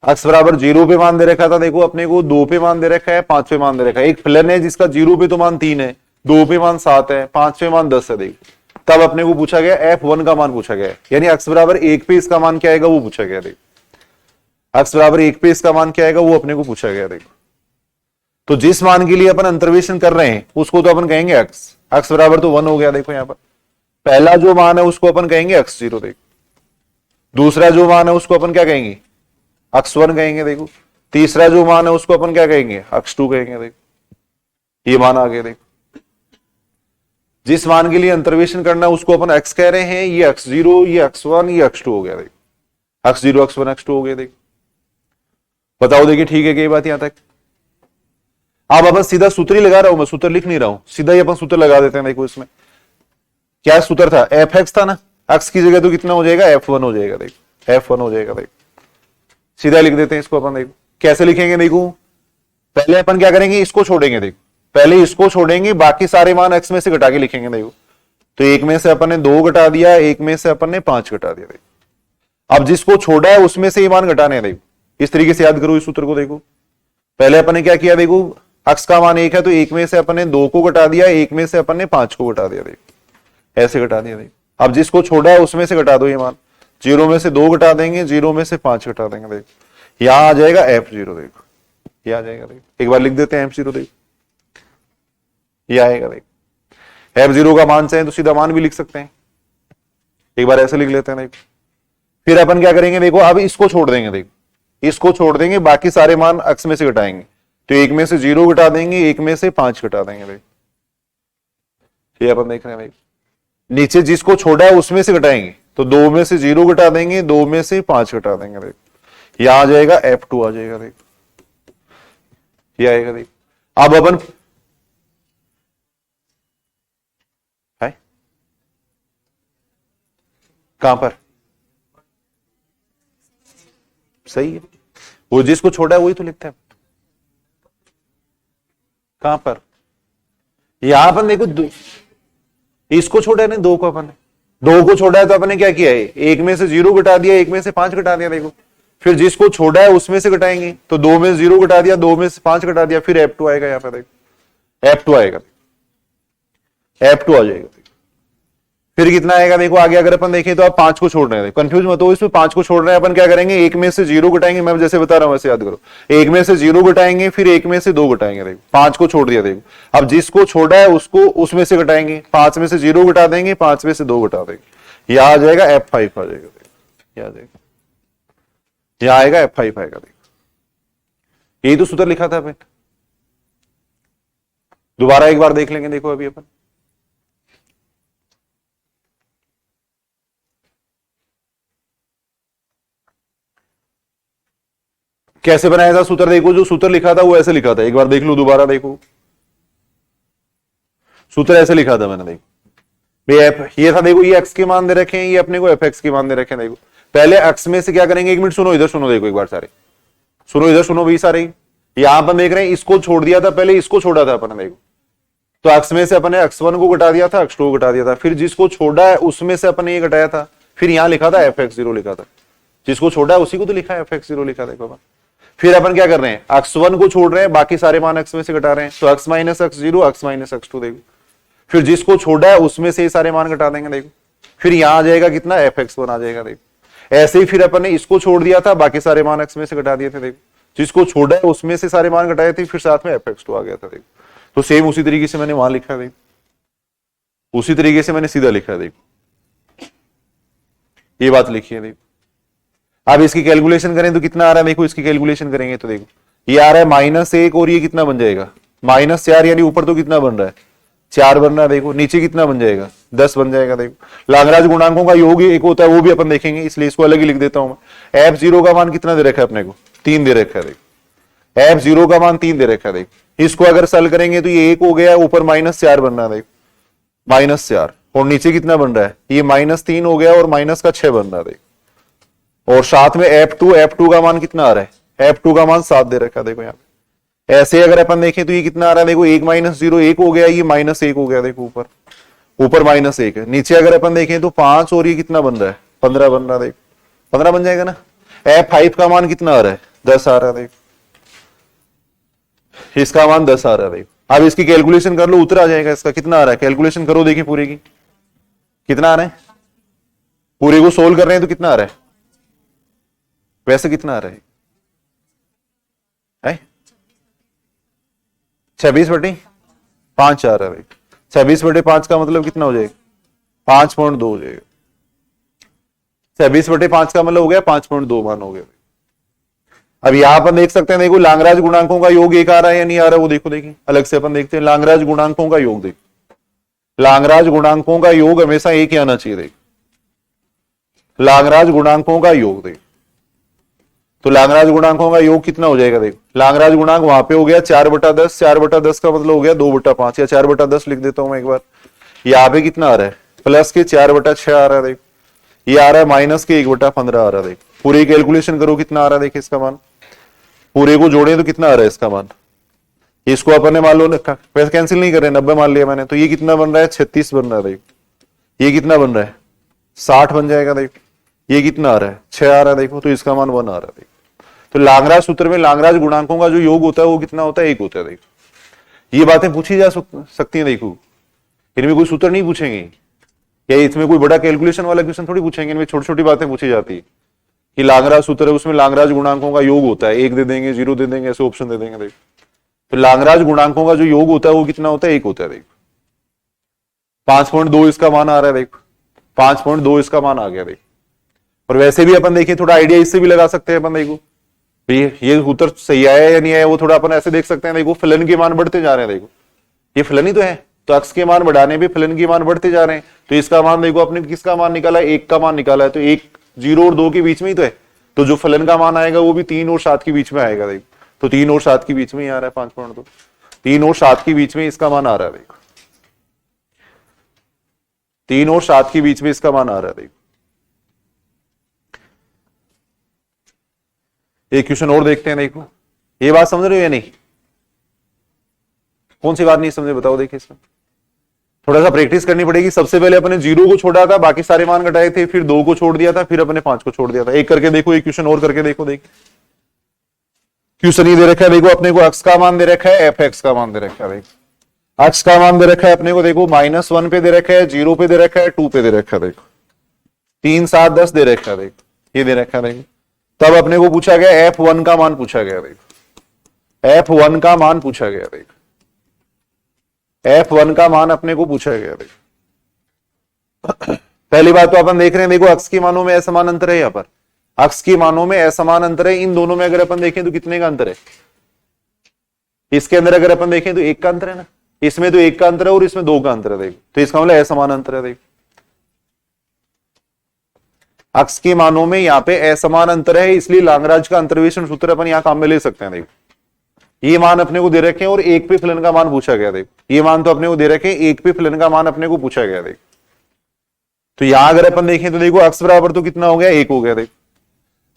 x बराबर 0 पे मान दे रखा था, देखो अपने को 2 पे मान दे रखा है, 5 पे मान दे रखा है। एक फलन है जिसका 0 पे तो मान 3 है, 2 पे मान 7 है, 5 पे मान 10 है। देखो तब अपने को पूछा गया f1 का मान पूछा गया, यानी x बराबर 1 पे इसका मान क्या आएगा वो पूछा गया। देखो x बराबर 1 पे इसका मान क्या आएगा वो अपने को पूछा गया। देखो तो जिस मान के लिए अपन अंतर्वेशन कर रहे हैं उसको तो अपन कहेंगे x बराबर तो 1 हो गया। देखो यहाँ पर पहला जो मान है उसको अपन कहेंगे x0। देखो दूसरा जो मान है उसको अपन क्या कहेंगे, अक्ष 1 कहेंगे। देखो तीसरा जो मान है उसको अपन क्या कहेंगे, अक्ष 2 कहेंगे। देखो ये मान आ गया। देखो जिस मान के लिए अंतर्वेशन करना है उसको अपन एक्स कह रहे हैं, ये अक्ष 0, ये अक्ष 1, ये अक्ष 2 हो गया। देखो अक्ष 0, अक्ष 1, अक्ष 2 हो गया। देखो बताओ, देखिए ठीक है क्या बात यहां तक। अब अपन सीधा सूत्र ही लगा रहा हूं, मैं सूत्र लिख नहीं रहा हूं, सीधा ही अपन सूत्र लगा देते हैं। देखो इसमें क्या सूत्र था, एफ एक्स था ना, एक्स की जगह तो कितना हो जाएगा, F1 हो जाएगा। देखो F1 हो जाएगा। देखो सीधा लिख देते हैं इसको अपन। देखो कैसे लिखेंगे, देखो पहले अपन क्या करेंगे, इसको छोड़ेंगे। देखो पहले इसको छोड़ेंगे, बाकी सारे मान एक्स में से घटा के लिखेंगे। देखो तो एक में से अपन ने 2 घटा दिया, एक में से अपन ने 5 घटा दिया। देखो अब जिसको छोड़ा है उसमें से ये मान घटाने हैं। देखो इस तरीके से याद करो इस सूत्र को। देखो पहले अपन ने क्या किया, देखो अक्स का मान 1 है तो एक में से अपन ने 2 को घटा दिया, एक में से अपन ने 5 को घटा दिया। देखो ऐसे घटा दिया। देखो अब जिसको छोड़ा है उसमें से घटा दो ये मान, 0 में से 2 घटा देंगे, 0 में से 5 घटा देंगे। देखो यहां आ जाएगा F0। देखो ये आ जाएगा। देखो एक बार लिख देते हैं F0। देखो ये आएगा। देखो F0 का मान चाहे तो सीधा मान भी लिख सकते हैं, एक बार ऐसे लिख लेते हैं। देखो फिर अपन क्या करेंगे, देखो अब इसको छोड़ देंगे। देखो इसको छोड़ देंगे, बाकी सारे मान अक्स में से घटाएंगे, तो एक में से 0 घटा देंगे, एक में से 5 घटा देंगे। देखो ये अपन देख रहे हैं। नीचे जिसको छोड़ा है उसमें से घटाएंगे, तो 2 में से 0 घटा देंगे, 2 में से 5 घटा देंगे। देखो यहां आ जाएगा F2 आ जाएगा। देखो ये आएगा। देखो अब अपन है कहां पर, सही है, वो जिसको छोड़ा है वही तो लिखते हैं। कहां पर, यहां अपन देखो इसको छोड़ा है ना, 2 को अपन ने 2 को छोड़ा है तो अपन ने क्या किया है, एक में से 0 घटा दिया, एक में से 5 घटा दिया। देखो फिर जिसको छोड़ा है उसमें से घटाएंगे, तो 2 में से 0 घटा दिया, 2 में से 5 घटा दिया, फिर F2 आएगा। यहां पर देखो F2 आएगा, F2 आ जाएगा। फिर कितना आएगा, देखो आगे अगर अपन देखें तो आप 5 को छोड़ रहे हैं, कंफ्यूज मत हो, इसमें 5 को छोड़ रहे हैं अपन क्या करेंगे, एक में से 0 घटाएंगे, मैं जैसे बता रहा हूं वैसे याद करो, एक में से 0 घटाएंगे, फिर एक में से 2 घटाएंगे। देखो 5 को छोड़ दिया। देखो अब जिसको छोड़ा है उसको उसमें से घटाएंगे, 5 में से 0 घटा देंगे, 5 में से 2 घटा देंगे, यह आ जाएगा F5 आ जाएगा। देखो यह आ जाएगा, यह आएगा F5 आएगा। देखो यही तो सूत्र लिखा था अपन, दोबारा एक बार देख लेंगे। देखो अभी अपन कैसे बनाया था सूत्र, देखो जो सूत्र लिखा था वो ऐसे लिखा था, एक बार देख लो दोबारा। देखो सूत्र ऐसे लिखा था मैंने। देखो ये था, देखो ये एक्स के मान दे रखे हैं, ये अपने को Fx के मान दे रखे हैं। देखो पहले एक्स में से क्या करेंगे, एक मिनट सुनो, इधर सुनो, देखो एक बार सारे सुनो, इधर सुनो भी सारे। यहां अपन देख रहे हैं इसको छोड़ दिया था, पहले इसको छोड़ा था अपन। देखो तो एक्स में से अपने x1 को घटा दिया था, x2 को घटा दिया था, फिर जिसको छोड़ा है उसमें से अपने ये घटाया था, फिर यहां लिखा था Fx0 लिखा था, जिसको छोड़ा है उसी को तो लिखा है Fx0 लिखा। देखो अपन फिर अपन क्या कर रहे हैं, x1 को छोड़ रहे हैं, बाकी सारे मान x में से घटा रहे हैं, तो x minus x0, x minus x2। देखो फिर जिसको छोड़ा है उसमें से सारे मान घटा देंगे। देखो फिर यहां आ जाएगा कितना, Fx1 आ जाएगा। देखो ऐसे ही फिर अपन ने इसको छोड़ दिया था, बाकी सारे मान x में से घटा दिए थे। देखो जिसको छोड़ा है उसमें से सारे मान घटाए थे, फिर साथ में Fx2 आ गया था। देखो तो सेम उसी तरीके से मैंने वहां लिखा है। देखो उसी तरीके से मैंने सीधा लिखा है। देखो ये बात लिखी है। देखो अब इसकी कैलकुलेशन करें तो कितना आ रहा है, देखो इसकी कैलकुलेशन करेंगे तो देखो ये आ रहा है -1, और ये कितना बन जाएगा -4, यानी ऊपर तो कितना बन रहा है 4 बन रहा है। देखो नीचे कितना बन जाएगा 10 बन जाएगा। देखो लाग्रांज गुणांकों का योग एक होता है, वो भी अपन देखेंगे, इसलिए इसको अलग ही लिख देता हूं मैं। F0 का मान कितना दे रखा है अपने को, 3 दे रखा है। देखो F0 का मान 3 दे रखा है। देखो इसको अगर सल करेंगे तो ये 1 हो गया, ऊपर -4 बन रहा है। देखो -4, और नीचे कितना बन रहा है, ये -3 हो गया और माइनस का 6 बन रहा है। देखो और साथ में F2 का मान कितना आ रहा है, F2 का मान 7 दे रखा है। देखो यहाँ पे ऐसे अगर अपन देखें तो ये कितना आ रहा है, देखो 1 - 0 1 हो गया, ये -1 हो गया। देखो ऊपर -1 है, नीचे अगर अपन देखें तो 5, और ये कितना बन रहा है 15 बन रहा है। देखो 15 बन जाएगा ना। F5 का मान कितना आ रहा है 10 आ रहा है। देखो इसका मान 10 आ रहा है। देखो अब इसकी कैलकुलेशन कर लो, उत्तर आ जाएगा इसका। कितना आ रहा है, कैलकुलेशन करो, देखिए पूरे की कितना आ रहा है, पूरे को सोल्व कर रहे हैं तो कितना आ रहा है, वैसे कितना आ रहा है 26/5 आ रहा है। 26/5 का मतलब कितना हो जाएगा 5.2 हो जाएगा। 26/5 का मतलब हो गया 5.2 मान हो गया। अब यहां अपन देख सकते हैं, देखो लांगराज गुणांकों का योग एक आ रहा है या नहीं आ रहा है, वो देखो, देखिए अलग से अपन देखते हैं। लांगराज गुणांकों का योग देखो, लांगराज गुणांकों का योग हमेशा एक ही आना चाहिए। देखो लांगराज गुणांकों का योग देखो, तो लांगराज गुणांकों का योग कितना हो जाएगा, देखो लांगराज गुणांक वहां पे हो गया 4/10, 4/10 का मतलब हो गया 2/5 या 4/10 लिख देता हूं मैं एक बार। यहाँ पे कितना आ रहा है, प्लस के 4/6 आ रहा है, देखो ये आ रहा है माइनस के 1/15 आ रहा है। देखो पूरी कैलकुलेशन करो कितना आ रहा है, देखिए इसका मान पूरे को जोड़े तो कितना आ रहा है इसका मान। इसको अपन ने मान लो वैसे कैंसिल नहीं कर रहे, 90 मान लिया मैंने, तो ये कितना बन रहा है 36 बन रहा है। देखो ये कितना बन रहा है 60 बन जाएगा। देखो ये कितना आ रहा है 6 आ रहा है, देखो तो इसका मान 1 आ रहा है। देखो तो लांगराज सूत्र में लांगराज गुणांकों का जो योग होता है वो कितना होता है, 1 होता है। देखो ये बातें पूछी जा सकती हैं। देखो इनमें कोई सूत्र नहीं पूछेंगे, या इसमें कोई बड़ा कैलकुलेशन वाला क्वेश्चन थोड़ी पूछेंगे, इनमें छोटी छोटी बातें पूछी जाती है कि लांगराज सूत्र है उसमें लांगराज गुणांकों का योग होता है, 1 दे देंगे 0 दे देंगे, ऐसे ऑप्शन दे देंगे। देखो तो लांगराज गुणांकों का जो योग होता है वो कितना होता है, 1 होता है। देखो 5.2 इसका मान आ रहा है। देखो 5.2 इसका मान आ गया। देखो और वैसे भी अपन देखिए थोड़ा आइडिया इससे भी लगा सकते हैं अपन। देखो ये उत्तर सही आया या नहीं आया वो थोड़ा अपन ऐसे देख सकते हैं। देखो फलन के मान बढ़ते जा रहे हैं, देखो ये फलन ही तो है, तो अक्स के मान बढ़ाने पे फलन के मान बढ़ते जा रहे हैं। तो इसका मान देखो अपने किसका मान निकाला है, 1 का मान निकाला है, तो 1 0 और 2 के बीच में ही तो है, तो जो फलन का मान आएगा वो भी 3 और 7 के बीच में आएगा। देखो तो 3 और 7 के बीच में ही आ रहा है 5.2, 3 और 7 के बीच में इसका मान आ रहा है। देखो 3 और 7 के बीच में इसका मान आ रहा है। देखो एक क्वेश्चन और देखते हैं। देखो ये बात समझ रहे हो या नहीं, कौन सी बात नहीं समझे बताओ। देखिए इसमें थोड़ा सा प्रैक्टिस करनी पड़ेगी। सबसे पहले अपने 0 को छोड़ा था, बाकी सारे मान घटाए थे, फिर 2 को छोड़ दिया था, फिर अपने 5 को छोड़ दिया था। एक करके देखो, एक क्वेश्चन और करके देखो। देखिए क्वेश्चन ये दे रखा है, देखो अपने को x का मान दे रखा है, f(x) का मान दे रखा है। देखो x का मान दे रखा है अपने को, देखो -1 पे दे रखा है, 0 पे दे रखा है, 2 पे दे रखा है। देखो 3 7 10 दे रखा है। देखो ये दे रखा है। देखो तब अपने को पूछा गया f1 का मान पूछा गया। देखो f1 का मान पूछा गया। देखो f1 का मान अपने को पूछा गया। देखो पहली बात तो अपन देख रहे हैं, देखो अक्स के मानों में असमान अंतर है। यहाँ पर अक्स के मानों में असमान अंतर है। इन दोनों में अगर अपन देखें तो कितने का अंतर है, इसके अंदर अगर अपन देखें तो 1 का अंतर है ना, इसमें तो 1 का अंतर है और इसमें 2 का अंतर है। देखो तो इसका मतलब असमान अंतर है। देखो अक्स के मानों में यहाँ पे असमान अंतर है, इसलिए लांगराज का अंतर्वेशन सूत्र अपन यहाँ काम में ले सकते हैं। देखो ये मान अपने को दे रखे हैं और 1 पे फलन का मान पूछा गया। देखो ये मान तो अपने को दे रखे हैं, 1 पे फलन का मान अपने को पूछा गया। देखो तो यहां अगर अपन देखें तो देखो अक्स बराबर तो कितना हो गया, 1 हो गया। देखो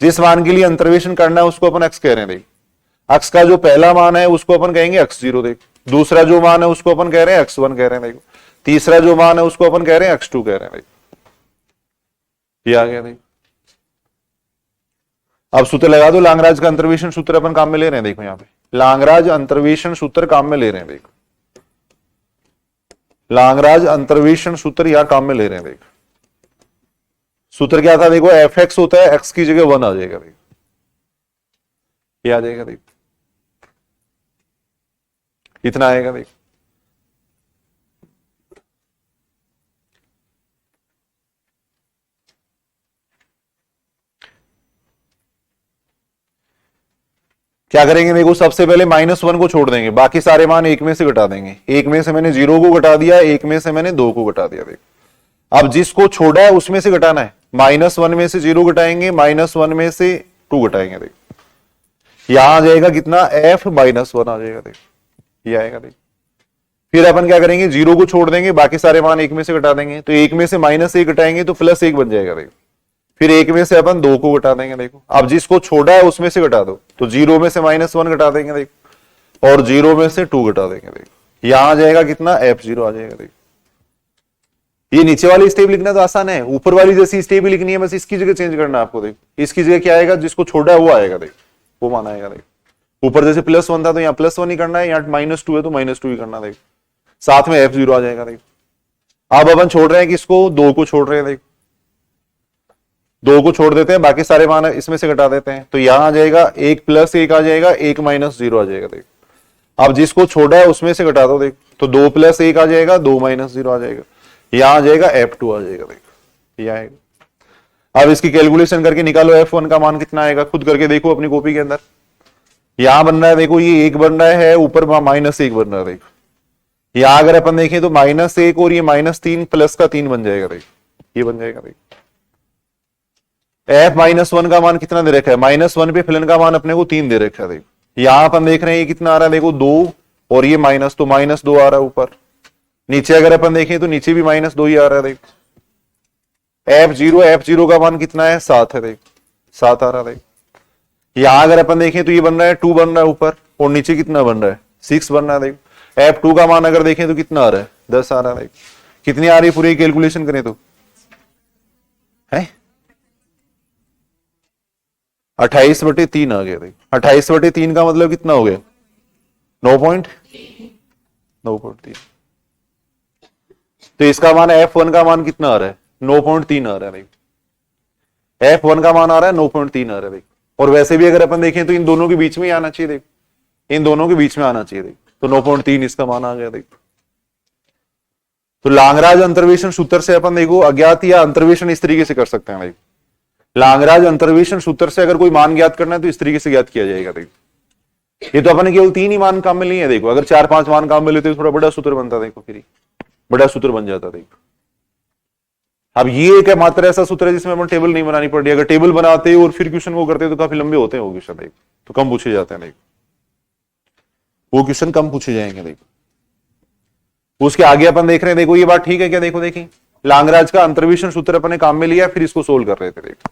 जिस मान के लिए अंतर्वेशन करना है उसको अपन अक्स कह रहे हैं। देखो अक्स का जो पहला मान है उसको अपन कहेंगे x0। देखो दूसरा जो मान है उसको अपन कह रहे हैं x1 कह रहे हैं। देखो तीसरा जो मान है उसको अपन कह रहे हैं x2 कह रहे हैं। देखो ये आ गया। देखो अब सूत्र लगा दो, लांगराज का अंतर्वेशन सूत्र अपन काम में ले रहे हैं। देखो यहाँ पे लांगराज अंतर्वेशन सूत्र काम में ले रहे हैं। देखो लांगराज अंतर्वेशन सूत्र यहां काम में ले रहे हैं। देखो सूत्र क्या था, देखो f(x) होता है, x की जगह 1 आ जाएगा। देखो ये आ जाएगा। देखो इतना आएगा। देखो क्या करेंगे, देखो सबसे पहले -1 को छोड़ देंगे, बाकी सारे मान 1 में से घटा देंगे। 1 में से मैंने 0 को घटा दिया, 1 में से मैंने 2 को घटा दिया। देखो अब जिसको छोड़ा है उसमें से घटाना है। -1 में से 0 घटाएंगे, -1 में से 2 घटाएंगे। देखो यहां आ जाएगा कितना, f -1 आ जाएगा। देखो ये आएगा। देखो फिर अपन क्या करेंगे, 0 को छोड़ देंगे, बाकी सारे मान 1 में से घटा देंगे, तो 1 में से -1 घटाएंगे तो +1 बन जाएगा। देखो फिर 1 में से अपन 2 को घटा देंगे। देखो अब जिसको छोड़ा है उसमें से घटा दो, तो 0 में से -1 घटा देंगे। देखो और 0 में से 2 घटा देंगे। देखो यहां आ जाएगा कितना, f0 आ जाएगा। देखो ये नीचे वाली स्टेप लिखना तो आसान है, ऊपर वाली जैसी स्टेप ही लिखनी है, बस इसकी जगह चेंज करना है आपको। देखो इसकी जगह क्या आएगा, जिसको छोड़ा है वो आएगा। देखो वो मान आएगा। देखो ऊपर जैसे +1 था तो यहाँ +1 ही करना है, यहाँ -2 है तो -2 ही करना। देखो साथ में f0 आ जाएगा। देखो अब अपन छोड़ रहे हैं किसको, 2 को छोड़ रहे हैं। देखो 2 को छोड़ देते हैं, बाकी सारे मान इसमें से घटा देते हैं, तो यहां आ जाएगा 1 + 1 आ जाएगा, 1 - 0 आ जाएगा। देखो अब जिसको छोड़ा है उसमें से घटा दो। देखो तो 2 + 1 आ जाएगा, 2 - 0 आ जाएगा। यहां आ जाएगा f2 आ जाएगा। देखो ये आएगा। अब इसकी कैलकुलेशन करके निकालो F1 का मान कितना आएगा, खुद करके देखो अपनी कॉपी के अंदर। यहां बन रहा है देखो, ये 1 बन रहा है, ऊपर -1 बन रहा है देखो। यहां अगर अपन देखें तो -1 और ये -3 प्लस का 3 बन जाएगा देखो, ये बन जाएगा देखो। F-1 का मान कितना दे रखा है, -1 पे फिलन का मान अपने को 3 दे रखा है देखो। यहां अपन देख रहे हैं ये कितना आ रहा है देखो 2, और ये माइनस, तो -2 आ रहा है ऊपर। नीचे अगर अपन देखें तो नीचे भी -2 ही आ रहा है देखो। F0 का मान कितना है, 7 है देखो, 7 आ रहा है देखो। यहां अगर अपन देखें तो ये बन रहा है 2 बन रहा है ऊपर, और नीचे कितना बन रहा है, 6 बन रहा है देखो। F2 का मान अगर देखें तो कितना आ रहा है, 10 आ रहा है देखो। कितनी आ रही है पूरी कैलकुलेशन करें तो है 28/3 आ गया देखो। 28/3 का मतलब कितना हो गया, 9.3। तो इसका मान F1 का मान कितना आ रहा है, 9.3 आ रहा है देखो। F1 का मान आ रहा है 9.3 आ रहा है देखो। और वैसे भी अगर अपन देखें तो इन दोनों के बीच में ही आना चाहिए देखो, इन दोनों के बीच में आना चाहिए देखो। तो 9.3 इसका मान आ गया देखो। तो लांगराज अंतर्वेशन सूत्र से अपन देखो अज्ञात या अंतर्वेशन इस तरीके से कर सकते हैं देखो। लांगराज अंतर्वेशन सूत्र से अगर कोई मान ज्ञात करना है तो इस तरीके से ज्ञात किया जाएगा देखो। ये तो अपन केवल 3 ही मान काम में नहीं है देखो, अगर 4-5 मान काम में लेते तो थोड़ा बड़ा सूत्र बनता देखो, फिर बड़ा सूत्र बन जाता देखो। अब ये एक मात्र ऐसा सूत्र है जिसमें अपन टेबल नहीं बनानी पड़ती। अगर टेबल बनाते और फिर क्वेश्चन को करते तो काफी लंबे होते हैं वो क्वेश्चन देखो, तो कम पूछे जाते हैं देखो, वो क्वेश्चन कम पूछे जाएंगे देखो। उसके आगे अपन देख रहे हैं देखो, ये बात ठीक है क्या, देखो देखिए लांगराज का अंतर्वेशन सूत्र अपने काम में लिया, फिर इसको सोल्व कर रहे थे देखो।